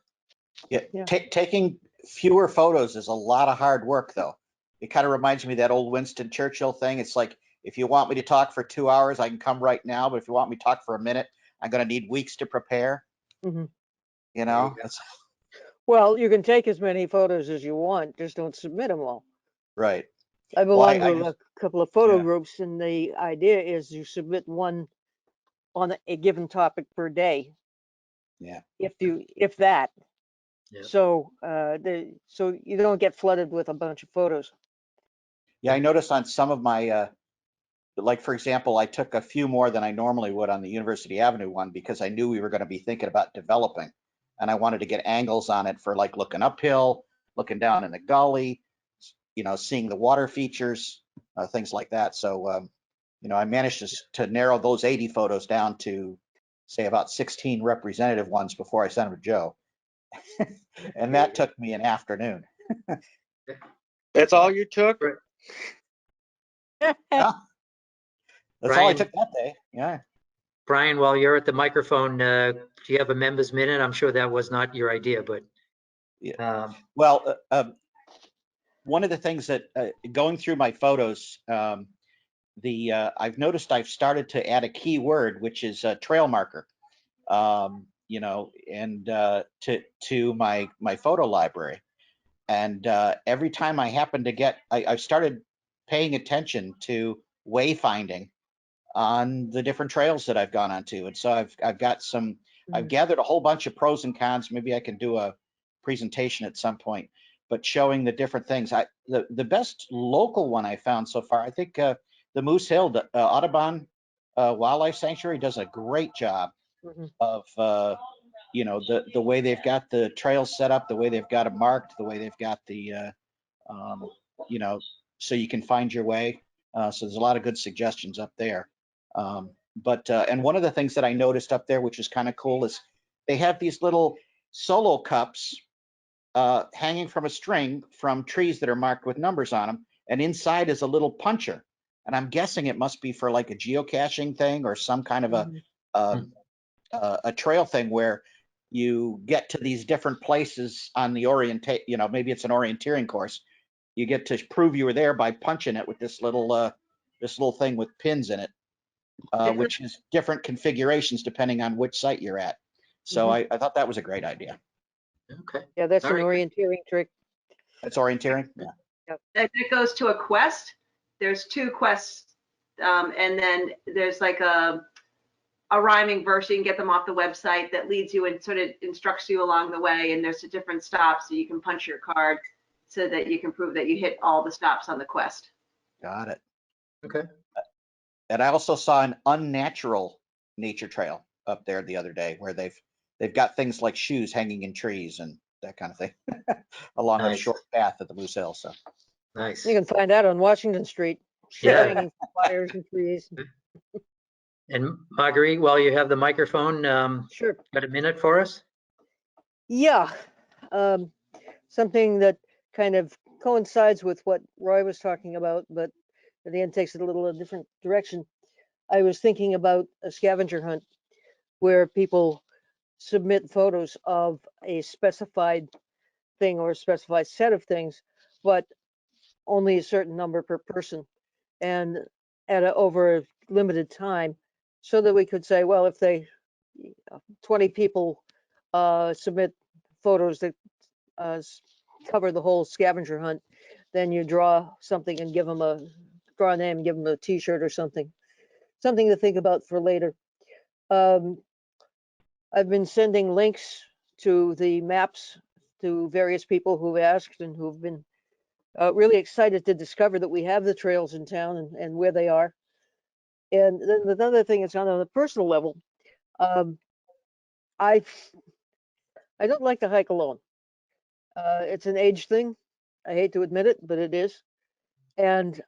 [SPEAKER 5] Yeah,
[SPEAKER 9] Yeah.
[SPEAKER 5] taking fewer photos is a lot of hard work, though. It kind of reminds me of that old Winston Churchill thing. It's like, if you want me to talk for 2 hours, I can come right now. But if you want me to talk for a minute, I'm going to need weeks to prepare.
[SPEAKER 9] Mhm.
[SPEAKER 5] You know,
[SPEAKER 9] Well, you can take as many photos as you want, just don't submit them all.
[SPEAKER 5] right.
[SPEAKER 9] I
[SPEAKER 5] Well,
[SPEAKER 9] belong
[SPEAKER 5] I
[SPEAKER 9] to a
[SPEAKER 5] just,
[SPEAKER 9] couple of photo
[SPEAKER 5] yeah.
[SPEAKER 9] groups, and the idea is you submit one on a given topic per day.
[SPEAKER 5] Yeah.
[SPEAKER 9] If that.
[SPEAKER 1] Yeah.
[SPEAKER 9] So so you don't get flooded with a bunch of photos.
[SPEAKER 5] Yeah, I noticed on some of my, like, for example, I took a few more than I normally would on the University Avenue one because I knew we were going to be thinking about developing. And I wanted to get angles on it for like looking uphill, looking down in the gully, you know, seeing the water features, things like that. So, you know, I managed to narrow those 80 photos down to, say, about 16 representative ones before I sent them to Joe. And that took me an afternoon.
[SPEAKER 6] That's all you took?
[SPEAKER 1] Right.
[SPEAKER 5] Yeah, that's all I
[SPEAKER 1] Brian,
[SPEAKER 5] took that day. Yeah.
[SPEAKER 1] Brian, while you're at the microphone, do you have a member's minute? I'm sure that was not your idea, but.
[SPEAKER 5] Well, one of the things that going through my photos, I've noticed I've started to add a key word, which is a trail marker, you know, and to my photo library. And every time I happen to get, I've started paying attention to wayfinding on the different trails that I've gone onto. And so I've got some, I've gathered a whole bunch of pros and cons. Maybe I can do a presentation at some point, but showing the different things. The best local one I found so far, I think the Moose Hill, the Audubon Wildlife Sanctuary does a great job of, you know, the way they've got the trails set up, the way they've got it marked, the way they've got the, you know, so you can find your way. So there's a lot of good suggestions up there. And one of the things that I noticed up there, which is kind of cool, is they have these little solo cups hanging from a string from trees that are marked with numbers on them. And inside is a little puncher. And I'm guessing it must be for like a geocaching thing or some kind of a trail thing where you get to these different places on the you know, maybe it's an orienteering course. You get to prove you were there by punching it with this little thing with pins in it. which is different configurations depending on which site you're at. So I thought that was a great idea.
[SPEAKER 1] Okay.
[SPEAKER 9] Yeah, that's
[SPEAKER 1] All
[SPEAKER 9] an
[SPEAKER 1] right.
[SPEAKER 9] orienteering trick.
[SPEAKER 5] That's orienteering? Yeah.
[SPEAKER 11] It goes to a quest. There's 2 quests, and then there's like a rhyming verse. You can get them off the website that leads you and sort of instructs you along the way. And there's a different stops, so you can punch your card so that you can prove that you hit all the stops on the quest.
[SPEAKER 5] Got it.
[SPEAKER 1] Okay.
[SPEAKER 5] And I also saw an unnatural nature trail up there the other day where they've got things like shoes hanging in trees and that kind of thing along a
[SPEAKER 1] Nice.
[SPEAKER 5] short path at the Moose Hill. So
[SPEAKER 1] Nice.
[SPEAKER 9] You can find that on Washington Street.
[SPEAKER 1] Yeah.
[SPEAKER 9] Hanging from wires and trees.
[SPEAKER 1] And Marguerite, while you have the microphone,
[SPEAKER 9] Sure.
[SPEAKER 1] got a minute for us?
[SPEAKER 9] Yeah. Something that kind of coincides with what Roy was talking about, but at the end takes it a little different direction. I was thinking about a scavenger hunt where people submit photos of a specified thing or a specified set of things, but only a certain number per person and over a limited time, so that we could say, well, if 20 people submit photos that cover the whole scavenger hunt, then you draw something and give them a name and give them a t-shirt or something to think about for later. I've been sending links to the maps to various people who've asked and who've been really excited to discover that we have the trails in town and where they are. And then another thing is on a personal level, I don't like to hike alone. It's an age thing. I hate to admit it, but it is. And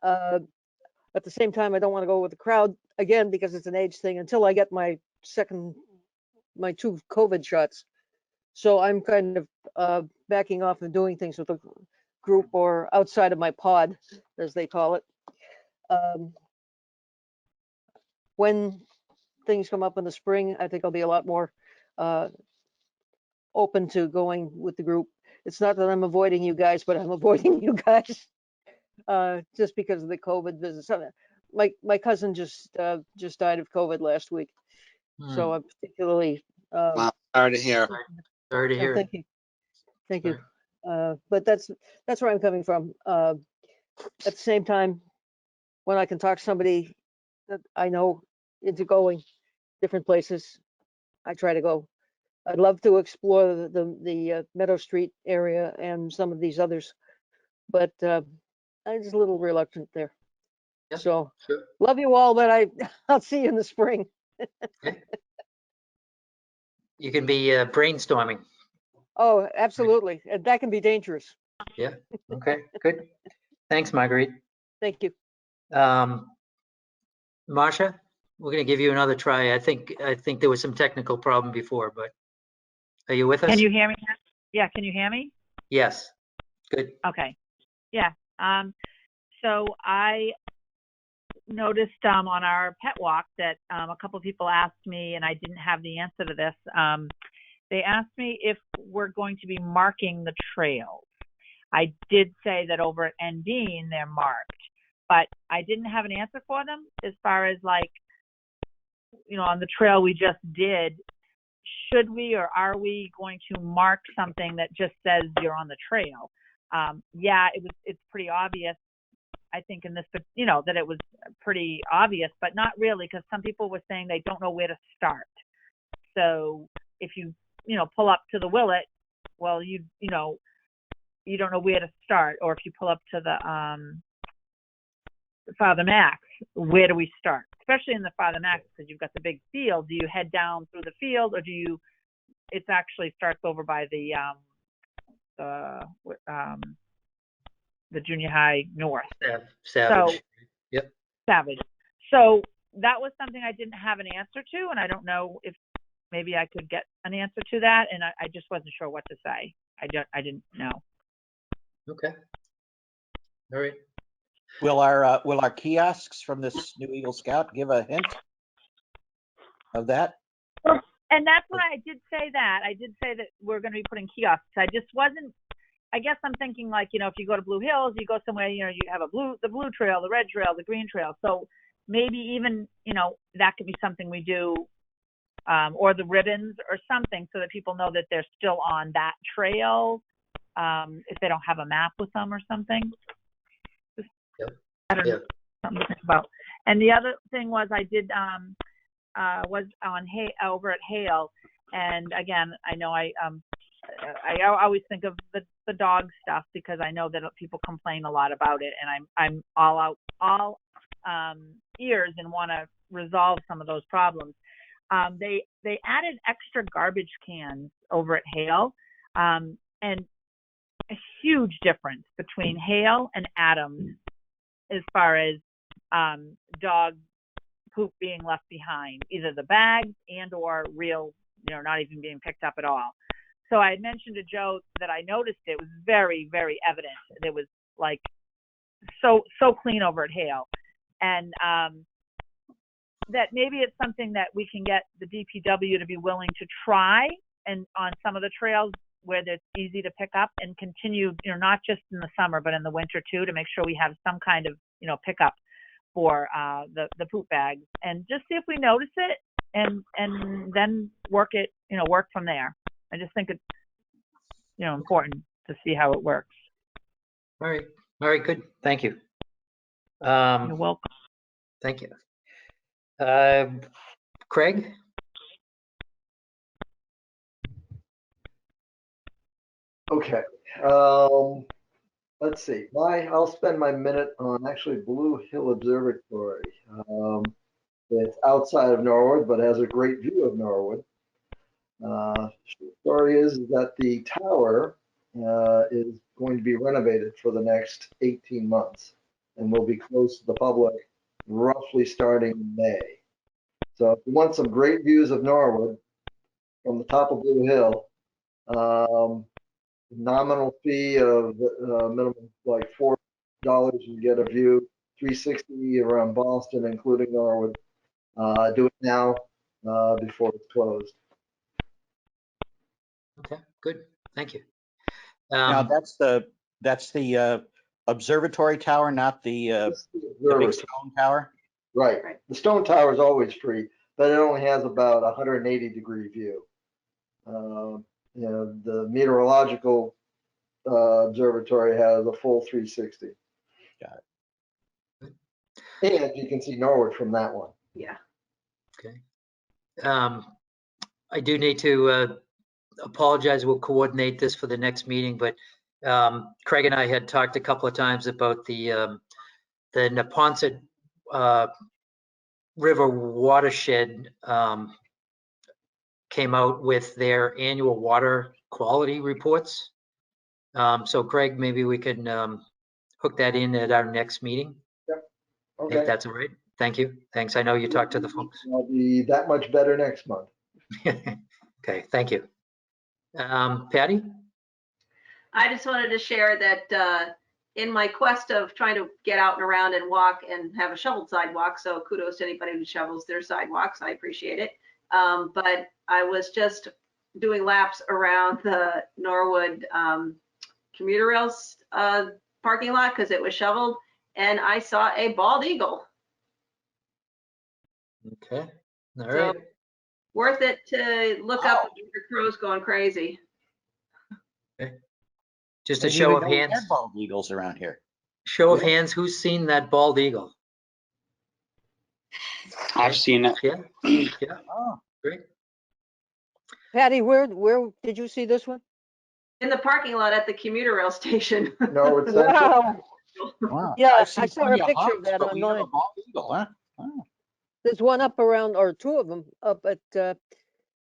[SPEAKER 9] at the same time, I don't want to go with the crowd again because it's an age thing until I get my 2 COVID shots. So I'm kind of backing off and doing things with a group or outside of my pod, as they call it. When things come up in the spring, I think I'll be a lot more open to going with the group. It's not that I'm avoiding you guys, but I'm avoiding you guys just because of the COVID business. My cousin just died of COVID last week, so I'm particularly.
[SPEAKER 4] Wow, sorry to hear.
[SPEAKER 1] Sorry to hear.
[SPEAKER 9] Thank you, thank you. But that's where I'm coming from. At the same time, when I can talk somebody that I know into going different places, I try to go. I'd love to explore the Meadow Street area and some of these others, but I'm just a little reluctant there.
[SPEAKER 1] Yeah,
[SPEAKER 9] So
[SPEAKER 1] sure.
[SPEAKER 9] love you all, but I'll see you in the spring.
[SPEAKER 1] Okay. You can be brainstorming.
[SPEAKER 9] Oh, absolutely. And that can be dangerous.
[SPEAKER 1] Yeah. Okay. Good. Thanks, Marguerite.
[SPEAKER 9] Thank you.
[SPEAKER 1] Marcia, we're going to give you another try. I think there was some technical problem before, but are you with us?
[SPEAKER 8] Can you hear me? Yeah, can you hear me?
[SPEAKER 1] Yes. Good.
[SPEAKER 8] Okay. Yeah. So I noticed on our pet walk that a couple of people asked me, and I didn't have the answer to this. They asked me if we're going to be marking the trails. I did say that over at Endine they're marked, but I didn't have an answer for them as far as like, on the trail we just did, should we or are we going to mark something that just says you're on the trail? Yeah, it's pretty obvious. I think in this, that it was pretty obvious, but not really, because some people were saying they don't know where to start. So if you, pull up to the Willet, well, you don't know where to start. Or if you pull up to the Father Max, where do we start? Especially in the Father Max, because you've got the big field. Do you head down through the field, or it actually starts over by the junior high north?
[SPEAKER 1] Savage.
[SPEAKER 8] So,
[SPEAKER 1] yep.
[SPEAKER 8] Savage. So that was something I didn't have an answer to, and I don't know if maybe I could get an answer to that, and I just wasn't sure what to say. I didn't know.
[SPEAKER 1] Okay. All right.
[SPEAKER 5] will our kiosks from this new Eagle Scout give a hint of that?
[SPEAKER 8] And that's what I did say that. I did say that we're going to be putting kiosks. I just wasn't, I guess I'm thinking like, if you go to Blue Hills, you go somewhere, you have the blue trail, the red trail, the green trail. So maybe even, that could be something we do, or the ribbons or something, so that people know that they're still on that trail, if they don't have a map with them or something.
[SPEAKER 1] Yep.
[SPEAKER 8] I don't know,
[SPEAKER 1] Yep.
[SPEAKER 8] something to think about. And the other thing was I did, was on over at Hale, and again, I know I always think of the dog stuff, because I know that people complain a lot about it, and I'm all ears and want to resolve some of those problems. They added extra garbage cans over at Hale, and a huge difference between Hale and Adams as far as dog poop being left behind, either the bags and or real, not even being picked up at all. So I had mentioned to Joe that I noticed it was very, very evident. It was like so clean over at Hale, and that maybe it's something that we can get the DPW to be willing to try, and on some of the trails where it's easy to pick up, and continue, not just in the summer but in the winter too, to make sure we have some kind of pickup for the poop bags, and just see if we notice it, and then work from there. I just think it's important to see how it works.
[SPEAKER 1] All right, good. Thank you.
[SPEAKER 8] You're welcome.
[SPEAKER 1] Thank you. Craig?
[SPEAKER 7] Okay. Let's see. I'll spend my minute on actually Blue Hill Observatory. It's outside of Norwood, but has a great view of Norwood. The story is that the tower is going to be renovated for the next 18 months and will be closed to the public roughly starting in May. So if you want some great views of Norwood from the top of Blue Hill, nominal fee of minimum like $4, you get a view, 360 around Boston, including Norwood. Do it now before it's closed.
[SPEAKER 1] Okay, good. Thank you.
[SPEAKER 5] Now that's the observatory tower, not the big stone tower.
[SPEAKER 7] Right. The stone tower is always free, but it only has about 180-degree view. The meteorological observatory has a full 360.
[SPEAKER 5] Got
[SPEAKER 7] it. And you can see Norwood from that one.
[SPEAKER 11] Yeah.
[SPEAKER 1] Okay. I do need to apologize. We'll coordinate this for the next meeting, but Craig and I had talked a couple of times about the Neponset River watershed came out with their annual water quality reports. So Craig, maybe we can hook that in at our next meeting.
[SPEAKER 7] Yep. Okay.
[SPEAKER 1] If that's all right. Thank you. Thanks. I know you talked to the folks.
[SPEAKER 7] I'll be that much better next month.
[SPEAKER 1] Okay. Thank you. Patty?
[SPEAKER 11] I just wanted to share that in my quest of trying to get out and around and walk and have a shoveled sidewalk, so kudos to anybody who shovels their sidewalks, I appreciate it. But I was just doing laps around the Norwood commuter rails parking lot because it was shoveled, and I saw a bald eagle.
[SPEAKER 1] Okay. All right.
[SPEAKER 11] So worth it to look up your crows going crazy.
[SPEAKER 1] Okay. Just a
[SPEAKER 5] Didn't
[SPEAKER 1] show
[SPEAKER 5] even
[SPEAKER 1] of
[SPEAKER 5] know we
[SPEAKER 1] hands.
[SPEAKER 5] had bald eagles around here.
[SPEAKER 1] Show of hands. Who's seen that bald eagle?
[SPEAKER 4] I've seen it.
[SPEAKER 1] Yeah. Yeah.
[SPEAKER 5] Oh,
[SPEAKER 1] great.
[SPEAKER 9] Patty, where did you see this one?
[SPEAKER 11] In the parking lot at the commuter rail station.
[SPEAKER 7] Norwood Central.
[SPEAKER 9] Wow.
[SPEAKER 5] wow.
[SPEAKER 9] Yeah,
[SPEAKER 5] I've seen
[SPEAKER 9] I saw a
[SPEAKER 5] plenty of
[SPEAKER 9] picture of
[SPEAKER 5] hawks,
[SPEAKER 9] that
[SPEAKER 5] but we have a
[SPEAKER 9] online.
[SPEAKER 5] bald eagle, huh? Oh.
[SPEAKER 9] There's one up around, or two of them up at,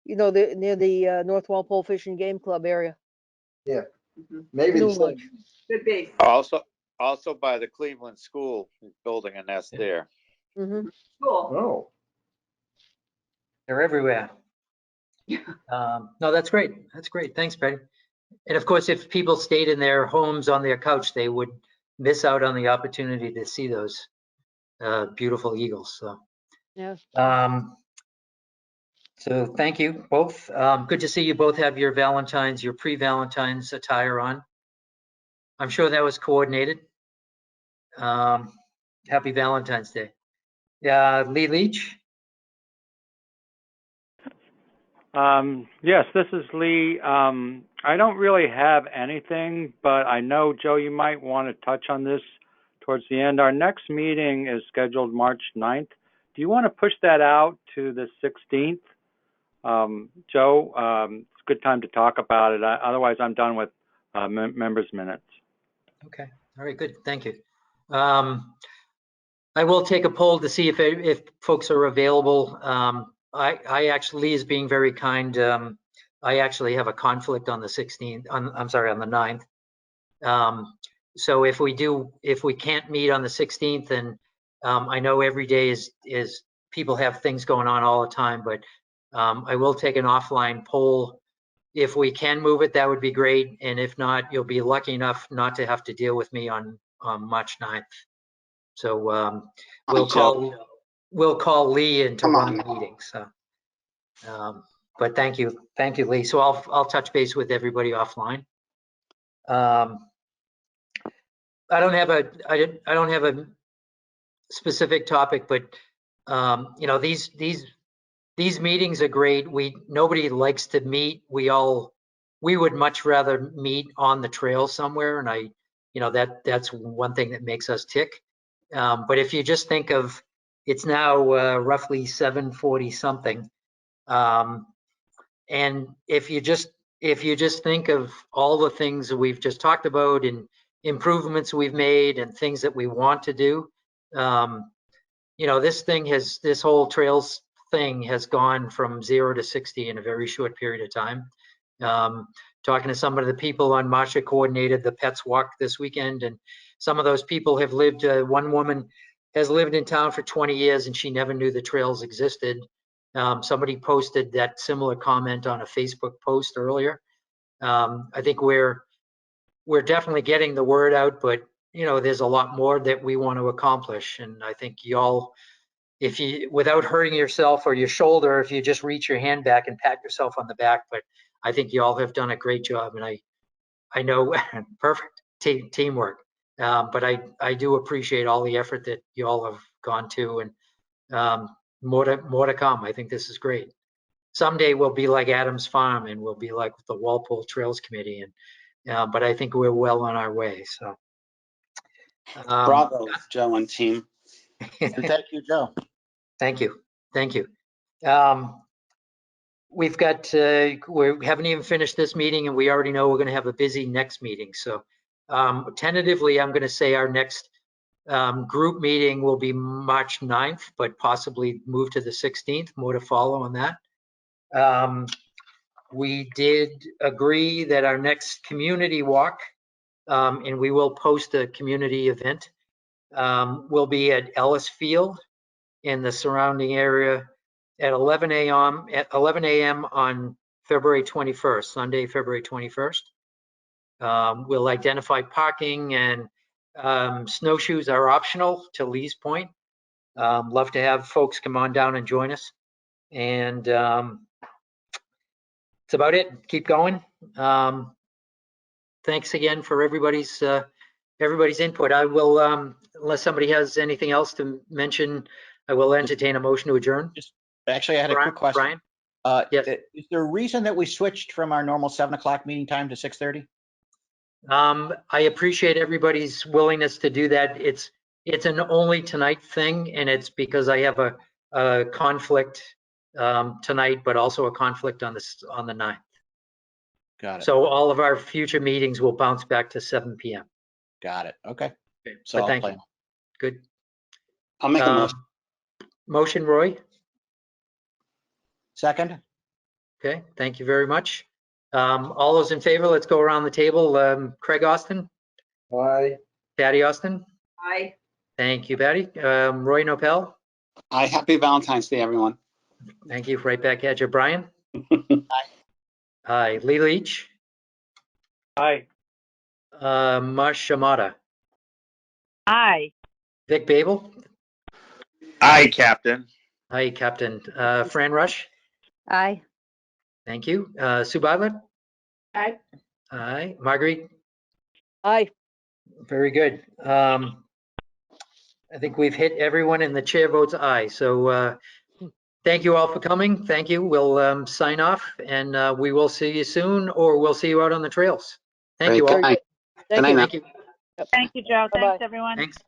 [SPEAKER 9] near the North Walpole Fish and Game Club area.
[SPEAKER 7] Yeah. Maybe the
[SPEAKER 9] New
[SPEAKER 7] same.
[SPEAKER 9] lunch.
[SPEAKER 11] Could be.
[SPEAKER 6] Also by the Cleveland School, building a nest there.
[SPEAKER 9] Mm-hmm.
[SPEAKER 11] Cool.
[SPEAKER 7] Oh.
[SPEAKER 1] They're everywhere. No, that's great. That's great. Thanks, Patty. And of course, if people stayed in their homes on their couch, they would miss out on the opportunity to see those beautiful eagles. So,
[SPEAKER 9] Yeah.
[SPEAKER 1] so thank you both. Good to see you both have your Valentine's, your pre-Valentine's attire on. I'm sure that was coordinated. Happy Valentine's Day. Lee Leach?
[SPEAKER 3] Yes, this is Lee. I don't really have anything, but I know, Joe, you might want to touch on this towards the end. Our next meeting is scheduled March 9th. Do you want to push that out to the 16th? Joe, it's a good time to talk about it. Otherwise, I'm done with members' minutes.
[SPEAKER 1] Okay, all right, good, thank you. I will take a poll to see if folks are available. I actually, Lee is being very kind. I actually have a conflict on the 16th, I'm sorry, on the 9th. So if we can't meet on the 16th, then I know every day is people have things going on all the time, but I will take an offline poll. If we can move it, that would be great. And if not, you'll be lucky enough not to have to deal with me on March 9th. So we'll call Lee in to run the meeting. So, but thank you, Lee. So I'll touch base with everybody offline. I don't have a specific topic, but you know, these meetings are great. Nobody likes to meet. We would much rather meet on the trail somewhere, and you know, that's one thing that makes us tick. But if you just think of, it's now roughly 7:40 something, and if you just think of all the things that we've just talked about and improvements we've made and things that we want to do, you know, this whole trails thing has gone from 0 to 60 in a very short period of time. Talking to some of the people on Masha coordinated the Pets Walk this weekend, and some of those people have lived, one woman has lived in town for 20 years and she never knew the trails existed. Somebody posted that similar comment on a Facebook post earlier. I think we're definitely getting the word out, but you know, there's a lot more that we want to accomplish. And I think y'all, if you, without hurting yourself or your shoulder, if you just reach your hand back and pat yourself on the back, but I think you all have done a great job, and I know perfect teamwork. But I do appreciate all the effort that you all have gone to, and more to come. I think this is great. Someday we'll be like Adams Farm, and we'll be like the Walpole Trails Committee, and but I think we're well on our way. So
[SPEAKER 4] Bravo, Joe and team.
[SPEAKER 5] Thank you, Joe.
[SPEAKER 1] Thank you. We've got, we haven't even finished this meeting, and we already know we're going to have a busy next meeting. So tentatively, I'm going to say our next group meeting will be March 9th, but possibly move to the 16th, more to follow on that. We did agree that our next community walk, and we will post a community event, will be at Ellis Field in the surrounding area at 11 a.m. on February 21st, Sunday, February 21st. We'll identify parking, and snowshoes are optional, to Lee's point. Love to have folks come on down and join us. And that's about it. Keep going. Thanks again for everybody's input. I will, unless somebody has anything else to mention, I will entertain a motion to adjourn.
[SPEAKER 5] Actually, I had a quick question.
[SPEAKER 1] Brian? Yes.
[SPEAKER 5] Is there a reason that we switched from our normal 7 o'clock meeting time to 6:30?
[SPEAKER 1] I appreciate everybody's willingness to do that. It's an only tonight thing, and it's because I have a conflict tonight, but also a conflict on the 9th.
[SPEAKER 5] Got it.
[SPEAKER 1] So all of our future meetings will bounce back to 7 p.m.
[SPEAKER 5] Got it. Okay.
[SPEAKER 1] So
[SPEAKER 5] I'll
[SPEAKER 1] thank
[SPEAKER 5] plan.
[SPEAKER 1] you. Good.
[SPEAKER 4] I'll make a motion.
[SPEAKER 1] Motion, Roy?
[SPEAKER 5] Second.
[SPEAKER 1] Okay, thank you very much. All those in favor, let's go around the table. Craig Austin?
[SPEAKER 7] Aye.
[SPEAKER 1] Patty Austin?
[SPEAKER 11] Aye.
[SPEAKER 1] Thank you, Patty. Roy Nopel?
[SPEAKER 4] Aye, happy Valentine's Day, everyone.
[SPEAKER 1] Thank you. Right back at you. Brian? Aye. Aye. Lee Leach?
[SPEAKER 3] Aye.
[SPEAKER 1] Marsh Shamata?
[SPEAKER 8] Aye.
[SPEAKER 1] Vic Babel?
[SPEAKER 6] Aye, Captain.
[SPEAKER 1] Aye, Captain. Fran Rush?
[SPEAKER 10] Aye.
[SPEAKER 1] Thank you. Sue Bartlett?
[SPEAKER 2] Aye.
[SPEAKER 1] Aye. Marguerite?
[SPEAKER 9] Aye.
[SPEAKER 1] Very good. I think we've hit everyone and the chair votes aye. So thank you all for coming. Thank you. We'll sign off and we will see you soon, or we'll see you out on the trails. Thank you all.
[SPEAKER 4] Good night.
[SPEAKER 9] Thank
[SPEAKER 4] night
[SPEAKER 9] you.
[SPEAKER 4] now.
[SPEAKER 8] Thank you, Joe.
[SPEAKER 9] Bye-bye.
[SPEAKER 8] Thanks, everyone.
[SPEAKER 1] Thanks.